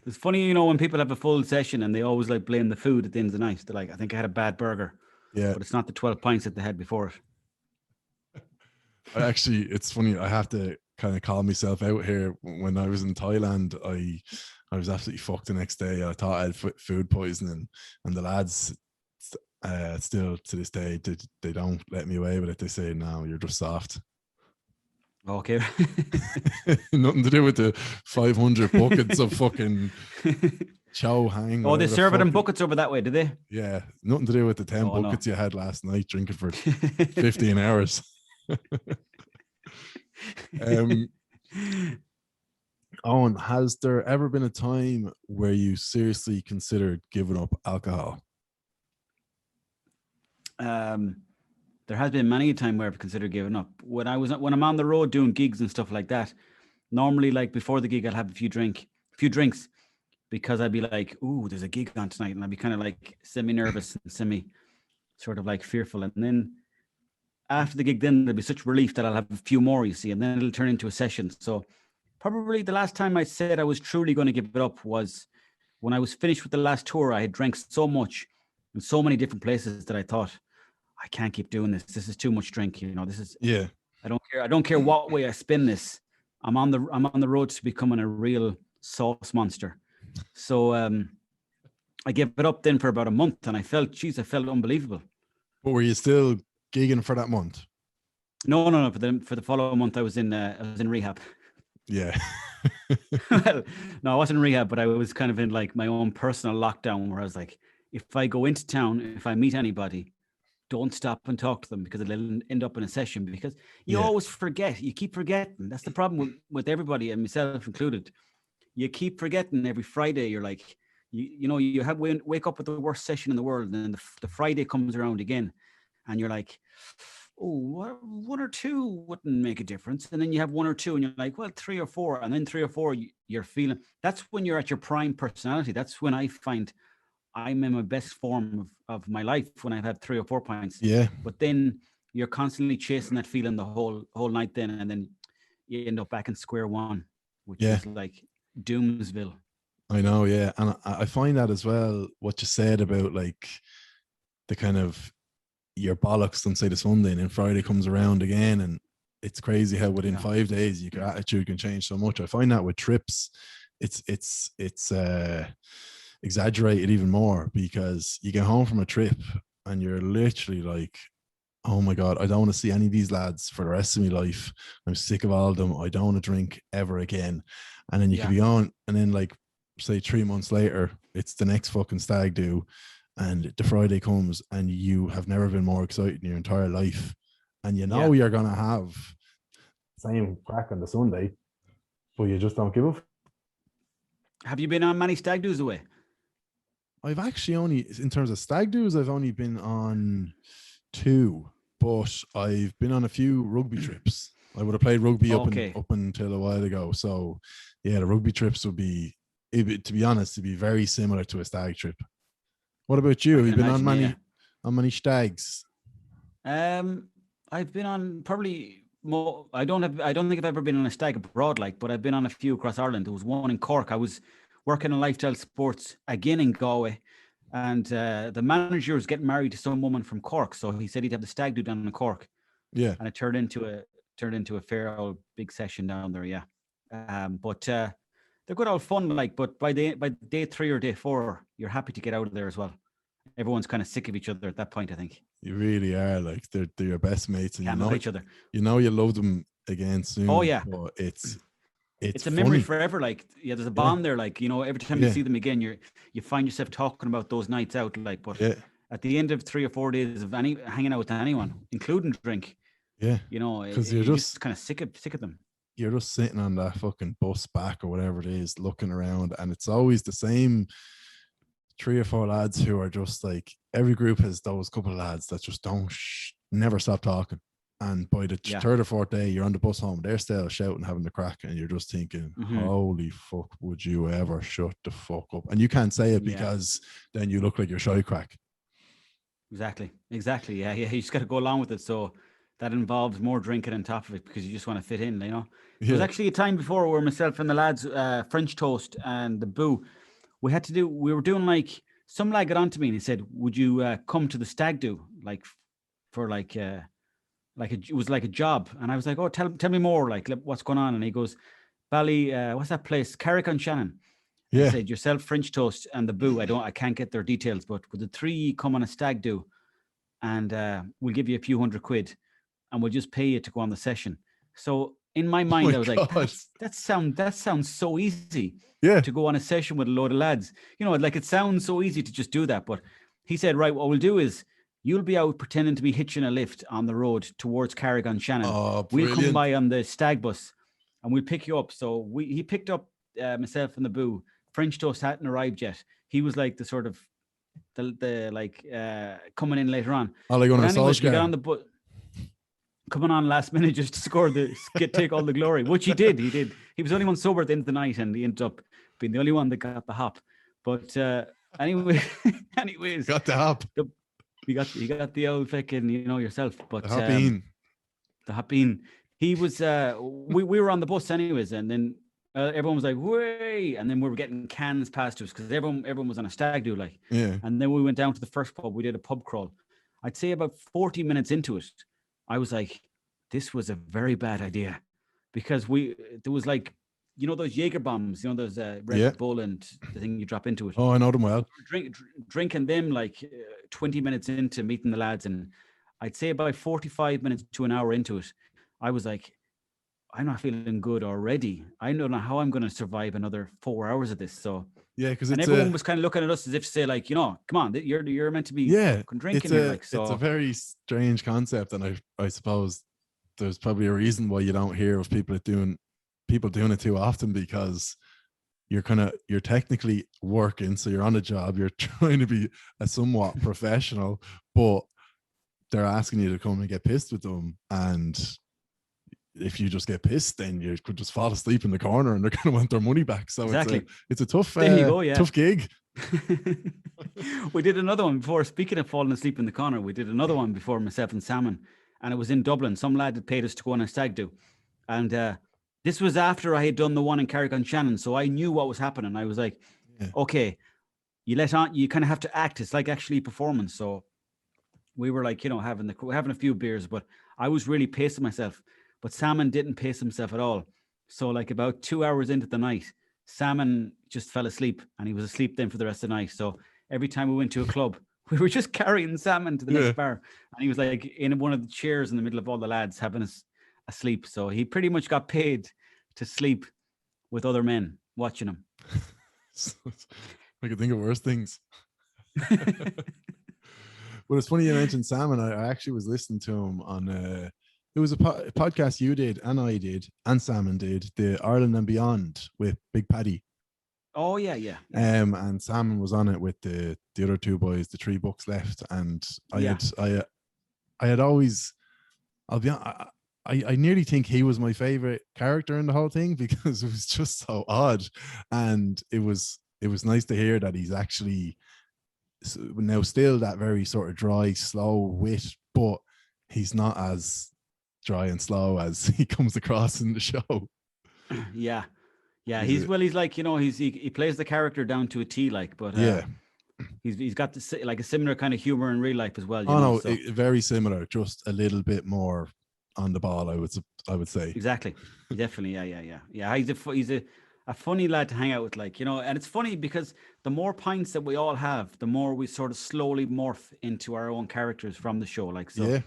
B: It's funny, when people have a full session and they always like blame the food at the end of the night. They're like, I think I had a bad burger.
A: Yeah.
B: But it's not the 12 pints that they had before it.
A: It's funny. I have to kind of call myself out here. When I was in Thailand, I was absolutely fucked the next day. I thought I had food poisoning, and the lads still to this day, they don't let me away with it. They say, no, you're just soft.
B: Okay.
A: Nothing to do with the 500 buckets of fucking chow hang.
B: Oh, they serve it in buckets over that way, do they?
A: Yeah, nothing to do with the 10 buckets you had last night drinking for 15 hours. Owen, has there ever been a time where you seriously considered giving up alcohol?
B: There has been many a time where I've considered giving up. When I'm on the road doing gigs and stuff like that, normally like before the gig, I'll have a few drinks, because I'd be like, ooh, there's a gig on tonight. And I'd be kind of like semi-nervous and semi sort of like fearful. And then after the gig, then there'll be such relief that I'll have a few more, you see, and then it'll turn into a session. So probably the last time I said I was truly going to give it up was when I was finished with the last tour. I had drank so much in so many different places that I thought, I can't keep doing this. This is too much drink. This is, I don't care what way I spin this. I'm on the road to becoming a real sauce monster. So I gave it up then for about a month, and I felt unbelievable.
A: But were you still gigging for that month?
B: No. For the following month, I was in rehab.
A: Yeah.
B: Well, no, I wasn't in rehab, but I was kind of in like my own personal lockdown, where I was like, if I go into town, if I meet anybody, don't stop and talk to them, because it'll end up in a session, because you always forget. You keep forgetting. That's the problem with everybody, and myself included. You keep forgetting every Friday. You're like, you wake up with the worst session in the world, and then the Friday comes around again, and you're like, oh, one or two wouldn't make a difference. And then you have one or two, and you're like, well, 3 or 4, and then 3 or 4, you're feeling. That's when you're at your prime personality. That's when I find I'm in my best form of my life, when I've had 3 or 4 pints.
A: Yeah.
B: But then you're constantly chasing that feeling the whole night then, and then you end up back in square one, which
A: Yeah.
B: is like Doomsville.
A: I know, yeah. And I find that as well, what you said about like the kind of your bollocks on say the Sunday and then Friday comes around again. And it's crazy how within 5 days your attitude can change so much. I find that with trips, it's exaggerated even more, because you get home from a trip and you're literally like, oh my God, I don't want to see any of these lads for the rest of my life. I'm sick of all of them. I don't want to drink ever again. And then you could be on, and then like say 3 months later, it's the next fucking stag do, and the Friday comes and you have never been more excited in your entire life. And you know you're going to have the same crack on the Sunday, but you just don't give up.
B: Have you been on many stag do's away?
A: I've actually only, in terms of stag do's, I've only been on 2, but I've been on a few rugby trips. I would have played rugby up until a while ago. So yeah, the rugby trips would be, to be honest, to be very similar to a stag trip. What about you? Have you been on many stags?
B: I've been on probably more. I don't think I've ever been on a stag abroad, but I've been on a few across Ireland. There was one in Cork. I was working in Lifestyle Sports again in Galway, and the manager was getting married to some woman from Cork, so he said he'd have the stag do down in Cork.
A: Yeah,
B: and it turned into a fair old big session down there. Yeah, but they're good old fun. But by day 3 or day 4, you're happy to get out of there as well. Everyone's kind of sick of each other at that point, I think.
A: You really are. Like they're your best mates, and
B: you know each other.
A: You know you love them again soon.
B: Oh yeah,
A: but it's
B: a memory forever. There's a bond there. Every time you see them again, you find yourself talking about those nights out. But at the end of 3 or 4 days of hanging out with anyone, including drink, because you're just kind of sick of them.
A: You're just sitting on that fucking bus back or whatever it is, looking around, and it's always the same 3 or 4 lads who are just like, every group has those couple of lads that just never stop talking. And by the 3rd or 4th day, you're on the bus home, they're still shouting, having the crack, and you're just thinking, holy fuck, would you ever shut the fuck up? And you can't say it because then you look like you're shy crack.
B: Exactly. Yeah. You just got to go along with it. So that involves more drinking on top of it, because you just want to fit in, There was actually a time before where myself and the lads, French toast and the boo, we were doing some lad got on to me and he said, would you come to the stag do? It was like a job. And I was like, oh, tell me more, what's going on? And he goes, Bally, what's that place? Carrick-on-Shannon. Yeah. He said, yourself, French toast and the boo. I can't get their details, but would the 3 come on a stag do? And we'll give you a few £100 and we'll just pay you to go on the session. So in my mind, I was like, that sounds so easy. Yeah. To go on a session with a load of lads. It sounds so easy to just do that. But he said, right, what we'll do is you'll be out pretending to be hitching a lift on the road towards Carrick-on-Shannon.
A: Oh,
B: we'll come by on the stag bus and we'll pick you up. So he picked up myself and the boo. French toast hadn't arrived yet. He was like the sort of coming in later on.
A: Oh, like on a
B: got on the bus, coming on last minute just to score take all the glory, which he did. He was the only one sober at the end of the night, and he ended up being the only one that got the hop. But anyways,
A: got the hop.
B: He got the old fucking, yourself. But
A: the
B: hop bean. He was. We were on the bus anyways, and then everyone was like, "Way!" And then we were getting cans passed to us because everyone was on a stag do,
A: Yeah.
B: And then we went down to the first pub. We did a pub crawl. I'd say about 40 minutes into it, I was like, "This was a very bad idea," because there was those Jaeger bombs, those Red Bull and the thing you drop into it.
A: Oh, I know them well.
B: Drinking them 20 minutes into meeting the lads, and I'd say about 45 minutes to an hour into it, I was like, I'm not feeling good already. I don't know how I'm going to survive another 4 hours of this. So
A: yeah, because
B: everyone was kind of looking at us as if to say, come on, you're meant to be drinking.
A: It's a very strange concept, and I suppose there's probably a reason why you don't hear of people doing it too often, because you're technically working, so you're on a job, you're trying to be a somewhat professional, but they're asking you to come and get pissed with them, and if you just get pissed, then you could just fall asleep in the corner and they're going to want their money back. So it's a tough, tough gig.
B: We did another one before. Speaking of falling asleep in the corner, we did another one before, myself and Salmon, and it was in Dublin. Some lad had paid us to go on a stag do, and This was after I had done the one in Carrick-on-Shannon, so I knew what was happening. I was like, okay, you kind of have to act. It's like actually performance. So we were like, having a few beers, but I was really pacing myself. But Salmon didn't pace himself at all. So like about 2 hours into the night, Salmon just fell asleep, and he was asleep then for the rest of the night. So every time we went to a club, we were just carrying Salmon to the next bar, and he was like in one of the chairs in the middle of all the lads having asleep. So he pretty much got paid to sleep with other men watching him.
A: I could think of worse things. But it's funny you mentioned Salmon. I actually was listening to him on it was a podcast you did and I did and Salmon did, the Ireland and Beyond with Big Paddy.
B: Oh yeah.
A: And Salmon was on it with the other two boys, the 3 books left, and I had always, I'll be honest, I nearly think he was my favorite character in the whole thing, because it was just so odd, and it was nice to hear that he's actually now still that very sort of dry, slow wit, but he's not as dry and slow as he comes across in the show.
B: Yeah, he's like, he plays the character down to a T, like, but he's got like a similar kind of humor in real life as well.
A: Very similar, just a little bit more on the ball, I would say.
B: Exactly, definitely, yeah. He's a funny lad to hang out with, like, and it's funny because the more pints that we all have, the more we sort of slowly morph into our own characters from the show. Like, so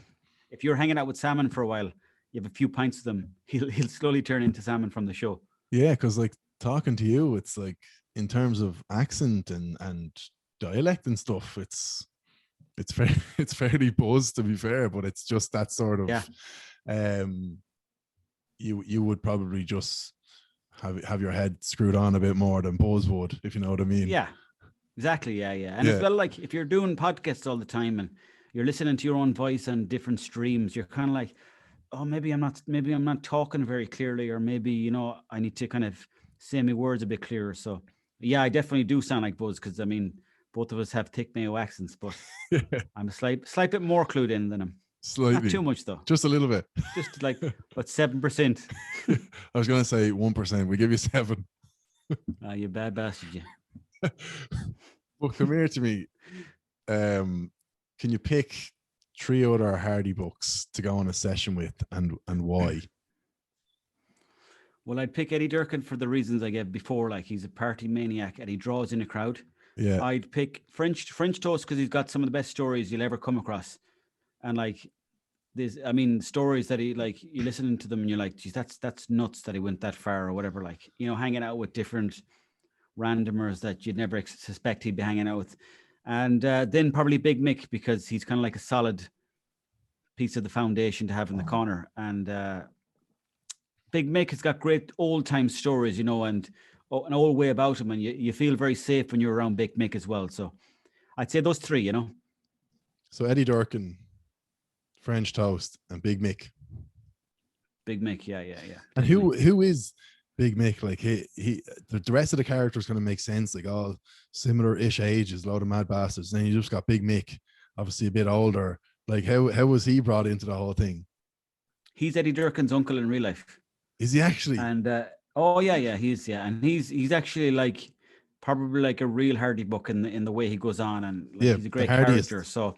B: if you're hanging out with Salmon for a while, you have a few pints with him, he'll slowly turn into Salmon from the show.
A: Yeah, because like talking to you, it's like in terms of accent and dialect and stuff, it's fairly buzzed, to be fair, but it's just that sort of you would probably just have your head screwed on a bit more than Buzz would, if you know what I mean.
B: Yeah, exactly. Yeah. And as well, like if you're doing podcasts all the time and you're listening to your own voice on different streams, you're kind of like, oh, maybe I'm not talking very clearly, or maybe, I need to kind of say my words a bit clearer. So yeah, I definitely do sound like Buzz, because I mean, both of us have thick Mayo accents, but I'm a slight bit more clued in than him.
A: Slightly.
B: Not too much though.
A: Just a little bit.
B: Just like, what, 7%?
A: I was going to say 1%. We give you 7.
B: You bad bastard, you.
A: Well, come here to me. Can you pick 3 other Hardy books to go on a session with, and why?
B: Well, I'd pick Eddie Durkin for the reasons I gave before. Like, he's a party maniac and he draws in a crowd.
A: Yeah. I'd
B: pick French Toast, because he's got some of the best stories you'll ever come across. And like, stories that he, like, you listening to them and you're like, geez, that's nuts that he went that far, or whatever. Like, hanging out with different randomers that you'd never suspect he'd be hanging out with. And then probably Big Mick, because he's kind of like a solid piece of the foundation to have in the corner. And Big Mick has got great old time stories, and an old way about him, and you feel very safe when you're around Big Mick as well. So I'd say those 3,
A: So Eddie Durkin, French Toast, and Big Mick.
B: Big Mick, yeah.
A: And who is Big Mick? Like, he the rest of the characters kind of make sense, like all similar-ish ages, load of mad bastards. And then you just got Big Mick, obviously a bit older. Like, how was he brought into the whole thing?
B: He's Eddie Durkin's uncle in real life.
A: Is he actually?
B: And and he's actually like probably like a real Hardy book in the way he goes on, and like, he's a great character. So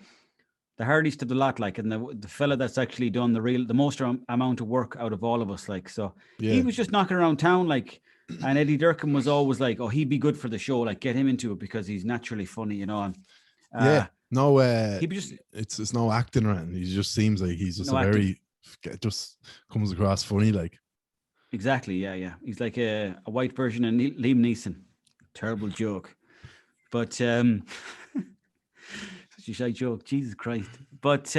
B: the hardiest of the lot, like, and the fella that's actually done the most amount of work out of all of us, like, so he was just knocking around town, like, and Eddie Durkin was always like, oh, he'd be good for the show, like, get him into it because he's naturally funny, and
A: it's no acting around. He just seems like he's just just comes across funny, like.
B: Exactly, yeah. He's like a white version of Liam Neeson. Terrible joke, but such a shy joke. Jesus Christ! But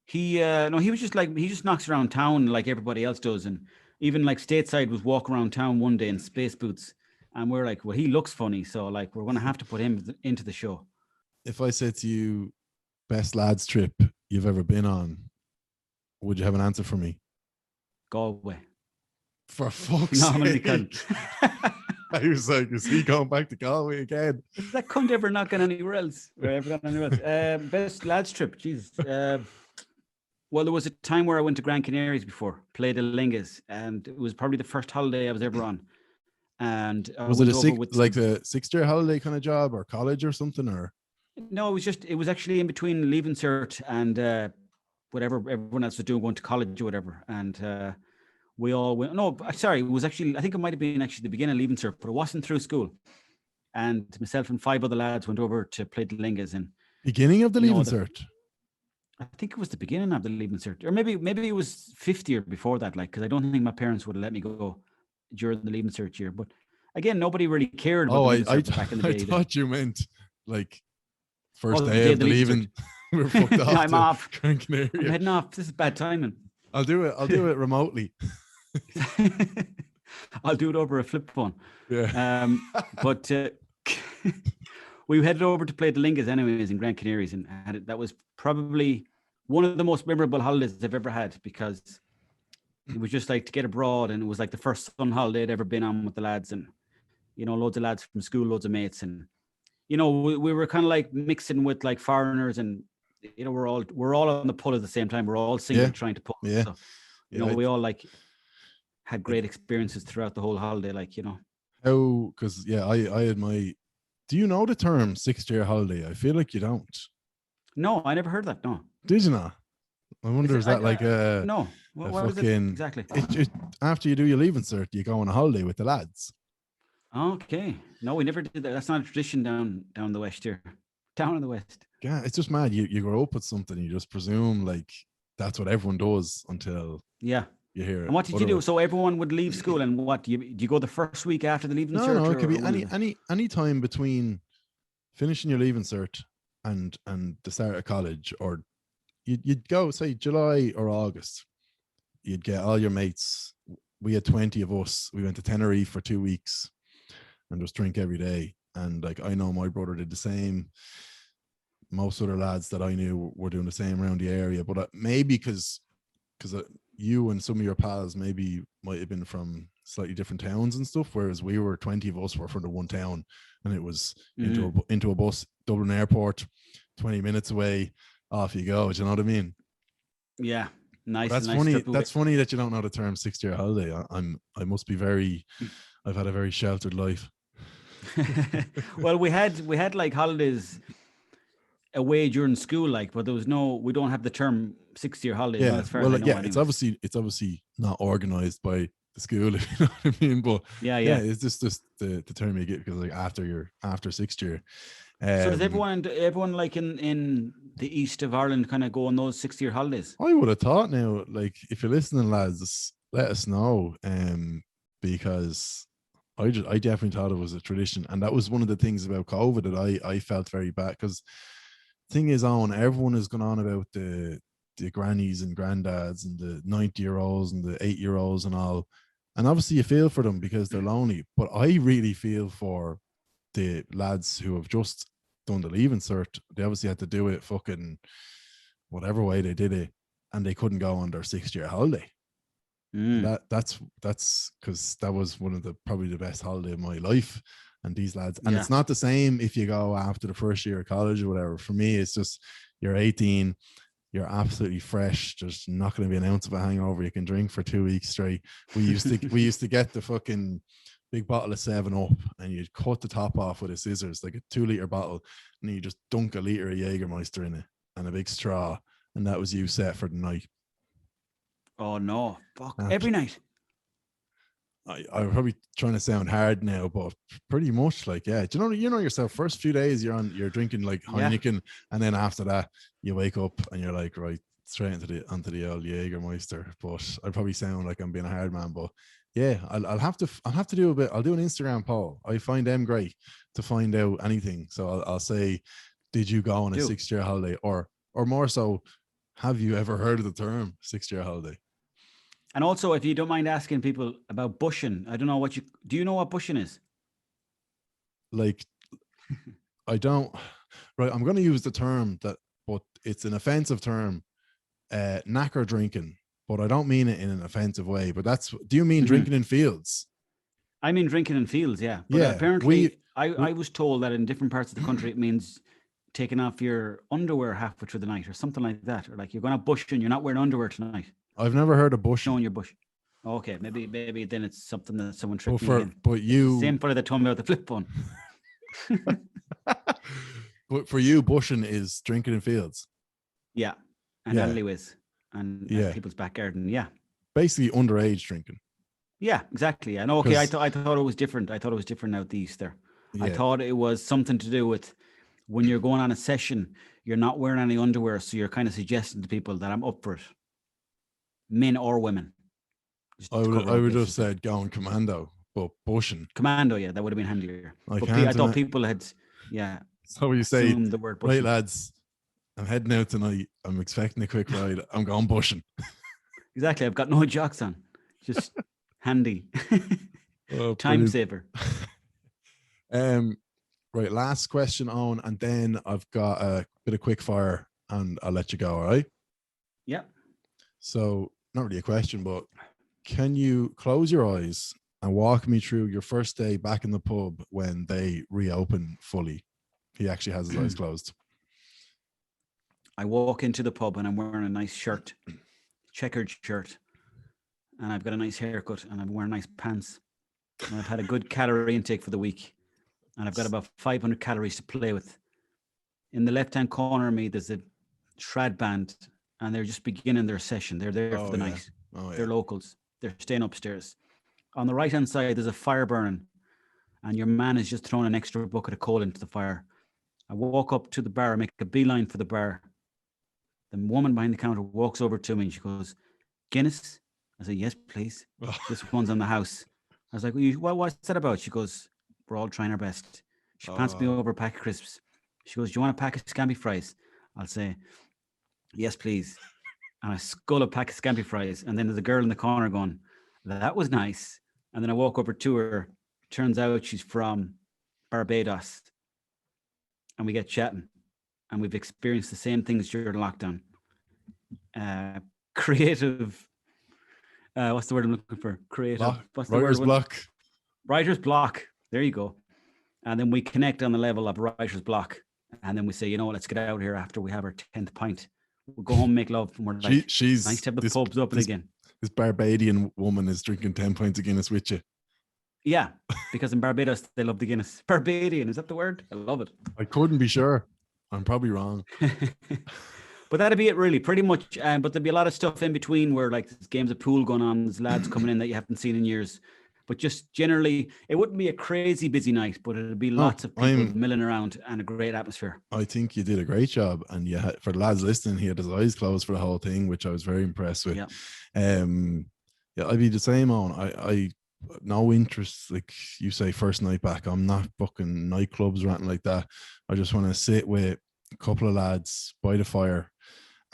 B: he was just like, he just knocks around town like everybody else does, and even like Stateside was walking around town one day in space boots, and we're like, well, he looks funny, so like we're gonna have to put him into the show. If
A: I said to you, best lads trip you've ever been on, would you have an answer for me?
B: Galway.
A: For fuck's sake. I was like, is he going back to Galway again?
B: Is that cunt ever not gone anywhere else? Best lads trip, Jesus. Well, there was a time where I went to Gran Canaries before, played the Lingas, and it was probably the first holiday I was ever on. And I
A: Was it
B: went
A: a
B: over with
A: like a 6 year holiday kind of job or college or something? Or
B: no, it was actually in between leaving cert and whatever everyone else was doing, going to college or whatever. And we all went, no, sorry, it was actually, I think it might have been actually the beginning of leaving cert, but it wasn't through school. And myself and 5 other lads went over to play the Lingas. And,
A: beginning of the
B: you know,
A: leaving cert?
B: I think it was the beginning of the leaving cert, or maybe it was 50 year before that, like, because I don't think my parents would have let me go during the leaving cert year. But again, nobody really cared about
A: Oh,
B: the leaving cert back in the
A: I
B: day.
A: thought you meant like first
B: The
A: day of the leaving.
B: cert.
A: We're fucked off.
B: I'm off.
A: Gran Canaria.
B: I'm heading off. This is bad timing.
A: I'll do it remotely.
B: I'll do it over a flip phone.
A: Yeah.
B: But we headed over to play the Lingas anyways in Gran Canaries, and that was probably one of the most memorable holidays I've ever had, because it was just like to get abroad, and it was like the first sun holiday I'd ever been on with the lads, and you know, loads of lads from school, loads of mates, and you know, we were kind of like mixing with like foreigners, and you know, we're all on the pull at the same time. We're all single trying to pull.
A: Yeah.
B: So, you know, we all like had great experiences throughout the whole holiday, like, you know.
A: How? Because I had my. Do you know the term 6 year holiday? I feel like you don't.
B: No, I never heard that. No.
A: Did you not? I wonder, is that like a
B: no? What was it exactly?
A: After you do your leaving cert, you go on a holiday with the lads.
B: Okay. No, we never did that. That's not a tradition down the west here. Down in the west.
A: Yeah, it's just mad. You grow up with something, you just presume like that's what everyone does until you hear it.
B: And what did you do? So everyone would leave school, and what do you go the first week after the leaving cert?
A: No, it could be any time between finishing your leaving cert and the start of college, or you'd go say July or August. You'd get all your mates. We had 20 of us. We went to Tenerife for 2 weeks and just drink every day. And like, I know my brother did the same. Most other lads that I knew were doing the same around the area, but maybe because you and some of your pals maybe might have been from slightly different towns and stuff, whereas we were 20 of us were from the one town, and it was into a bus, Dublin Airport, 20 minutes away, off you go. Do you know what I mean?
B: Yeah, nice.
A: That's funny. That's funny that you don't know the term 6 year holiday. I must be I've had a very sheltered life.
B: Well, we had like holidays away during school, like, but there was we don't have the term 6 year holiday.
A: Yeah,
B: as far as I know,
A: it's obviously not organized by the school, if you know what I mean. But yeah, it's just the term you get because like after 6th year.
B: So does everyone like in the east of Ireland kind of go on those 6 year holidays?
A: I would have thought now, like, if you're listening, lads, let us know, because I definitely thought it was a tradition, and that was one of the things about COVID that I felt very bad, because thing is, Owen, everyone has gone on about the grannies and granddads and the 90-year-olds and the 8-year-olds and all, and obviously you feel for them because they're lonely, but I really feel for the lads who have just done the leaving cert. They obviously had to do it fucking whatever way they did it, and they couldn't go on their 6 year holiday. That's because that was one of probably the best holiday of my life. And these lads, and it's not the same if you go after the first year of college or whatever. For me, it's just you're 18, you're absolutely fresh. There's not going to be an ounce of a hangover. You can drink for 2 weeks straight. We used to get the fucking big bottle of 7-Up, and you'd cut the top off with a scissors, like a 2-liter bottle, and you just dunk a liter of Jägermeister in it and a big straw, and that was you set for the night.
B: Oh no, fuck. Every night.
A: I'm probably trying to sound hard now, but pretty much like, yeah. Do you know yourself, first few days you're drinking like Heineken, and then after that you wake up and you're like, right, straight onto the old Jägermeister. But I probably sound like I'm being a hard man, but yeah, I'll have to do a bit. I'll do an Instagram poll. I find them great to find out anything. So I'll say, did you go on a 6 year holiday, or more so, have you ever heard of the term 6 year holiday?
B: And also, if you don't mind asking people about bushing, I don't know do you know what bushing is?
A: Like, I don't, right. I'm going to use the term but it's an offensive term, knacker drinking, but I don't mean it in an offensive way, but do you mean drinking in fields? I
B: mean drinking in fields. Yeah. But apparently I was told that in different parts of the country, it means taking off your underwear halfway through the night or something like that, or like you're going out bushing, you're not wearing underwear tonight,
A: I've never heard of bushing.
B: showing your bush. Okay, maybe then it's something that someone
A: But
B: tricked me again.
A: but
B: It's the
A: you,
B: same fella that told me about the flip phone.
A: but for you, bushing is drinking in fields.
B: Yeah, and
A: Yeah.
B: alleyways and
A: Yeah.
B: people's back garden. Yeah,
A: Basically underage drinking.
B: yeah, exactly. And okay, I
A: 'Cause-
B: thought it was different. I thought it was different out the east there. I
A: Yeah.
B: thought it was something to do with when you're going on a session, you're not wearing any underwear, so you're kind of suggesting to people that I'm up for it, men or women. Just
A: I
B: to
A: would
B: cover all
A: have
B: bases.
A: said going commando, but bushing.
B: Commando. Yeah, that would have been handier.
A: I
B: But
A: can't
B: I thought
A: ima-
B: people had,
A: So you say,
B: assumed the word
A: right,
B: bushing.
A: lads, I'm heading out tonight. I'm expecting a quick ride. I'm going bushing.
B: Exactly. I've got no jocks on. Just handy.
A: Oh,
B: Time
A: brilliant.
B: saver.
A: Right, last question on, and then I've got a bit of quick fire, and I'll let you go. All right.
B: Yeah.
A: So, not really a question, but can you close your eyes and walk me through your first day back in the pub when they reopen fully? He actually has his eyes closed.
B: I walk into the pub and I'm wearing a nice shirt, checkered shirt, and I've got a nice haircut and I'm wearing nice pants. And I've had a good calorie intake for the week. And I've got about 500 calories to play with. In the left-hand corner of me, there's a trad band, and they're just beginning their session. They're there for the night.
A: Oh,
B: They're locals. They're staying upstairs. On the right-hand side, there's a fire burning, and your man is just throwing an extra bucket of coal into the fire. I walk up to the bar, make a beeline for the bar. The woman behind the counter walks over to me, and she goes, "Guinness?" I say, "Yes, please." "This one's on the house." I was like, "What's that about?" She goes, "We're all trying our best." She pants me over a pack of crisps. She goes, "Do you want a pack of scampi fries?" I'll say, "Yes, please." And I scull a pack of scampi fries. And then there's a girl in the corner going, "That was nice." And then I walk over to her. Turns out she's from Barbados. And we get chatting. And we've experienced the same things during lockdown. Creative. What's the word I'm looking for? Creative. What's the
A: writer's
B: word?
A: block.
B: Writer's block. There you go. And then we connect on the level of writer's block. And then we say, you know what, let's get out of here after we have our 10th pint. We'll go home and make love. And we're like,
A: She's
B: nice to have the pubs open again.
A: This Barbadian woman is drinking 10 pints of Guinness with you.
B: Yeah, because in Barbados, they love the Guinness. Barbadian, is that the word? I love it.
A: I couldn't be sure. I'm probably wrong.
B: But that'd be it, really, pretty much. But there'd be a lot of stuff in between where, like, there's games of pool going on, there's lads coming in that you haven't seen in years. But just generally, it wouldn't be a crazy busy night, but it'd be lots of people milling around and a great atmosphere. I
A: think you did a great job. And you had, for the lads listening, he had his eyes closed for the whole thing, which I was very impressed with.
B: Yeah.
A: I'd be the same on. I no interest, like you say, first night back. I'm not fucking nightclubs or anything like that. I just want to sit with a couple of lads by the fire.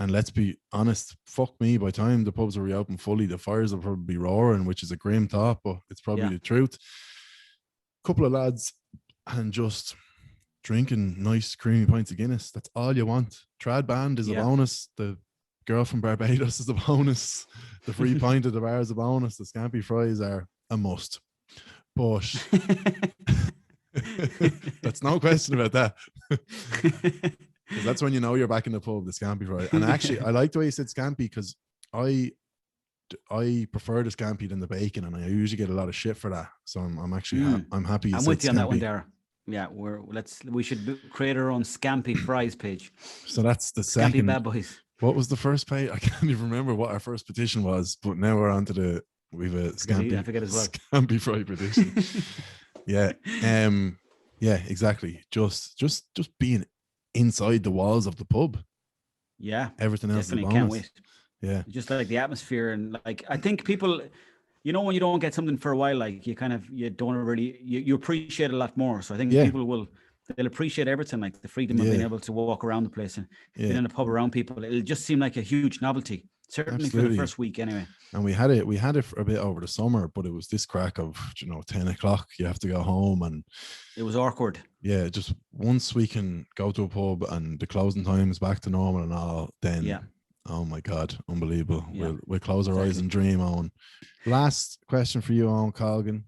A: And let's be honest, fuck me, by the time the pubs are reopen fully, the fires will probably be roaring, which is a grim thought, but it's probably the truth. Couple of lads and just drinking nice creamy pints of Guinness. That's all you want. Trad band is a bonus. The girl from Barbados is a bonus. The free pint of the bar is a bonus. The scampi fries are a must. But that's no question about that. Because that's when you know you're back in the pub, the scampi fry. And actually, I like the way you said scampi, because I prefer the scampi than the bacon, and I usually get a lot of shit for that. So I'm actually I'm happy.
B: I'm with you on that one, Dara. Yeah, we should create our own scampi fries page.
A: So that's the
B: Scampi
A: second.
B: Bad Boys.
A: What was the first page? I can't even remember what our first petition was, but now we're on to we've a scampi.
B: I forget as well.
A: Scampi fry petition. Yeah. Yeah, exactly. Just being inside the walls of the pub.
B: Yeah.
A: Everything else
B: definitely
A: is a bonus.
B: can't wait.
A: Yeah.
B: Just like the atmosphere, and like I think people, you know, when you don't get something for a while, like you don't really you appreciate it a lot more. So I think people they'll appreciate everything, like the freedom of being able to walk around the place and being in a pub around people. It'll just seem like a huge novelty. Certainly for the first week anyway.
A: And we had it for a bit over the summer, but it was this crack of 10 o'clock, you have to go home, and
B: it was awkward.
A: Yeah, just once we can go to a pub and the closing time is back to normal and all, then oh my God, unbelievable. We'll close our eyes and dream on. Last question for you, Owen Colgan.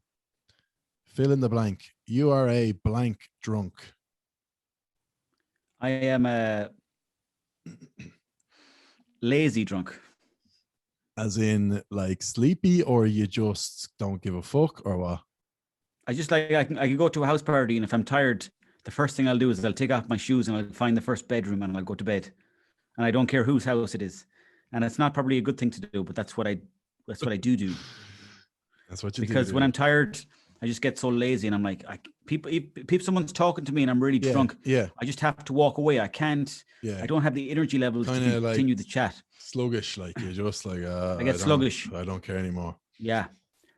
A: Fill in the blank. You are a blank drunk.
B: I am a lazy drunk.
A: As in, like, sleepy, or you just don't give a fuck, or what?
B: I just like I can go to a house party, and if I'm tired, the first thing I'll do is I'll take off my shoes and I'll find the first bedroom and I'll go to bed. And I don't care whose house it is. And it's not probably a good thing to do, but that's what I do.
A: That's what you
B: Because
A: do.
B: when I'm tired, I just get so lazy, and I'm like, if someone's talking to me and I'm really drunk,
A: Yeah.
B: I just have to walk away. I can't.
A: Yeah.
B: I don't have the energy levels to
A: Kinda like
B: continue the chat.
A: sluggish, like you're just like
B: I get sluggish.
A: I don't care anymore.
B: Yeah,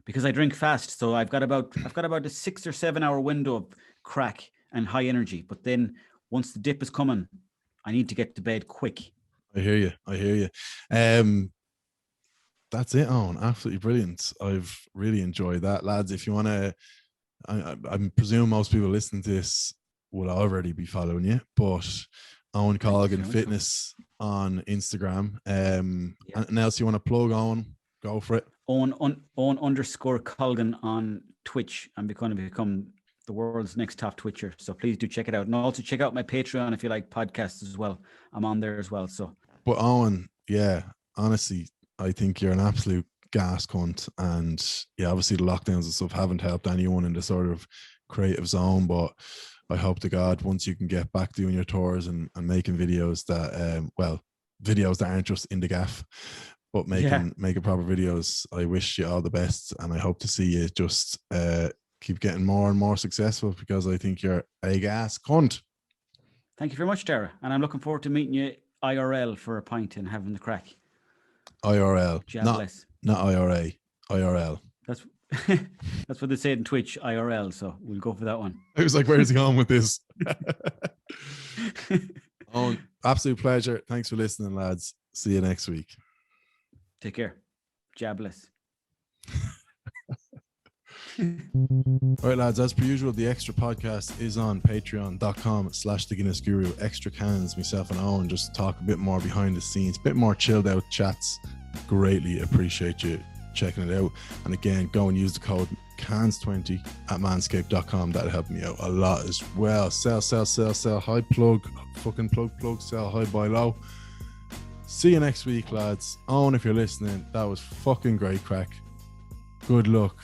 B: because I drink fast, so I've got about a 6 or 7 hour window of crack and high energy. But then once the dip is coming, I need to get to bed quick.
A: I hear you. That's it, Owen. Absolutely brilliant. I've really enjoyed that, lads. If you want to, I presume most people listening to this will already be following you, but Owen Colgan Fitness on Instagram. Anything else you want to plug on? Go for it.
B: Owen_Colgan on Twitch. I'm going to become the world's next top Twitcher. So please do check it out. And also check out my Patreon if you like podcasts as well. I'm on there as well. So,
A: but Owen, yeah, honestly, I think you're an absolute gas cunt. And yeah, obviously the lockdowns and stuff haven't helped anyone in the sort of creative zone, but I hope to God once you can get back doing your tours and making videos that videos that aren't just in the gaff, but making proper videos. I wish you all the best, and I hope to see you just keep getting more and more successful, because I think you're a gas cunt.
B: Thank you very much, Dara, and I'm looking forward to meeting you IRL for a pint and having the crack.
A: IRL, not IRA, IRL.
B: That's what they say in Twitch, IRL. So we'll go for that one.
A: I was like, where's he going with this? Oh, absolute pleasure. Thanks for listening, lads. See you next week.
B: Take care. Jabless.
A: All right, lads, as per usual, the extra podcast is on patreon.com/the Guinness Guru. Extra cans, myself and Owen just talk a bit more behind the scenes, a bit more chilled out chats. Greatly appreciate you checking it out. And again, go and use the code CANS20 at manscaped.com. That'll help me out a lot as well. Sell, high plug, fucking plug, sell, high, buy low. See you next week, lads. Owen, if you're listening, that was fucking great crack. Good luck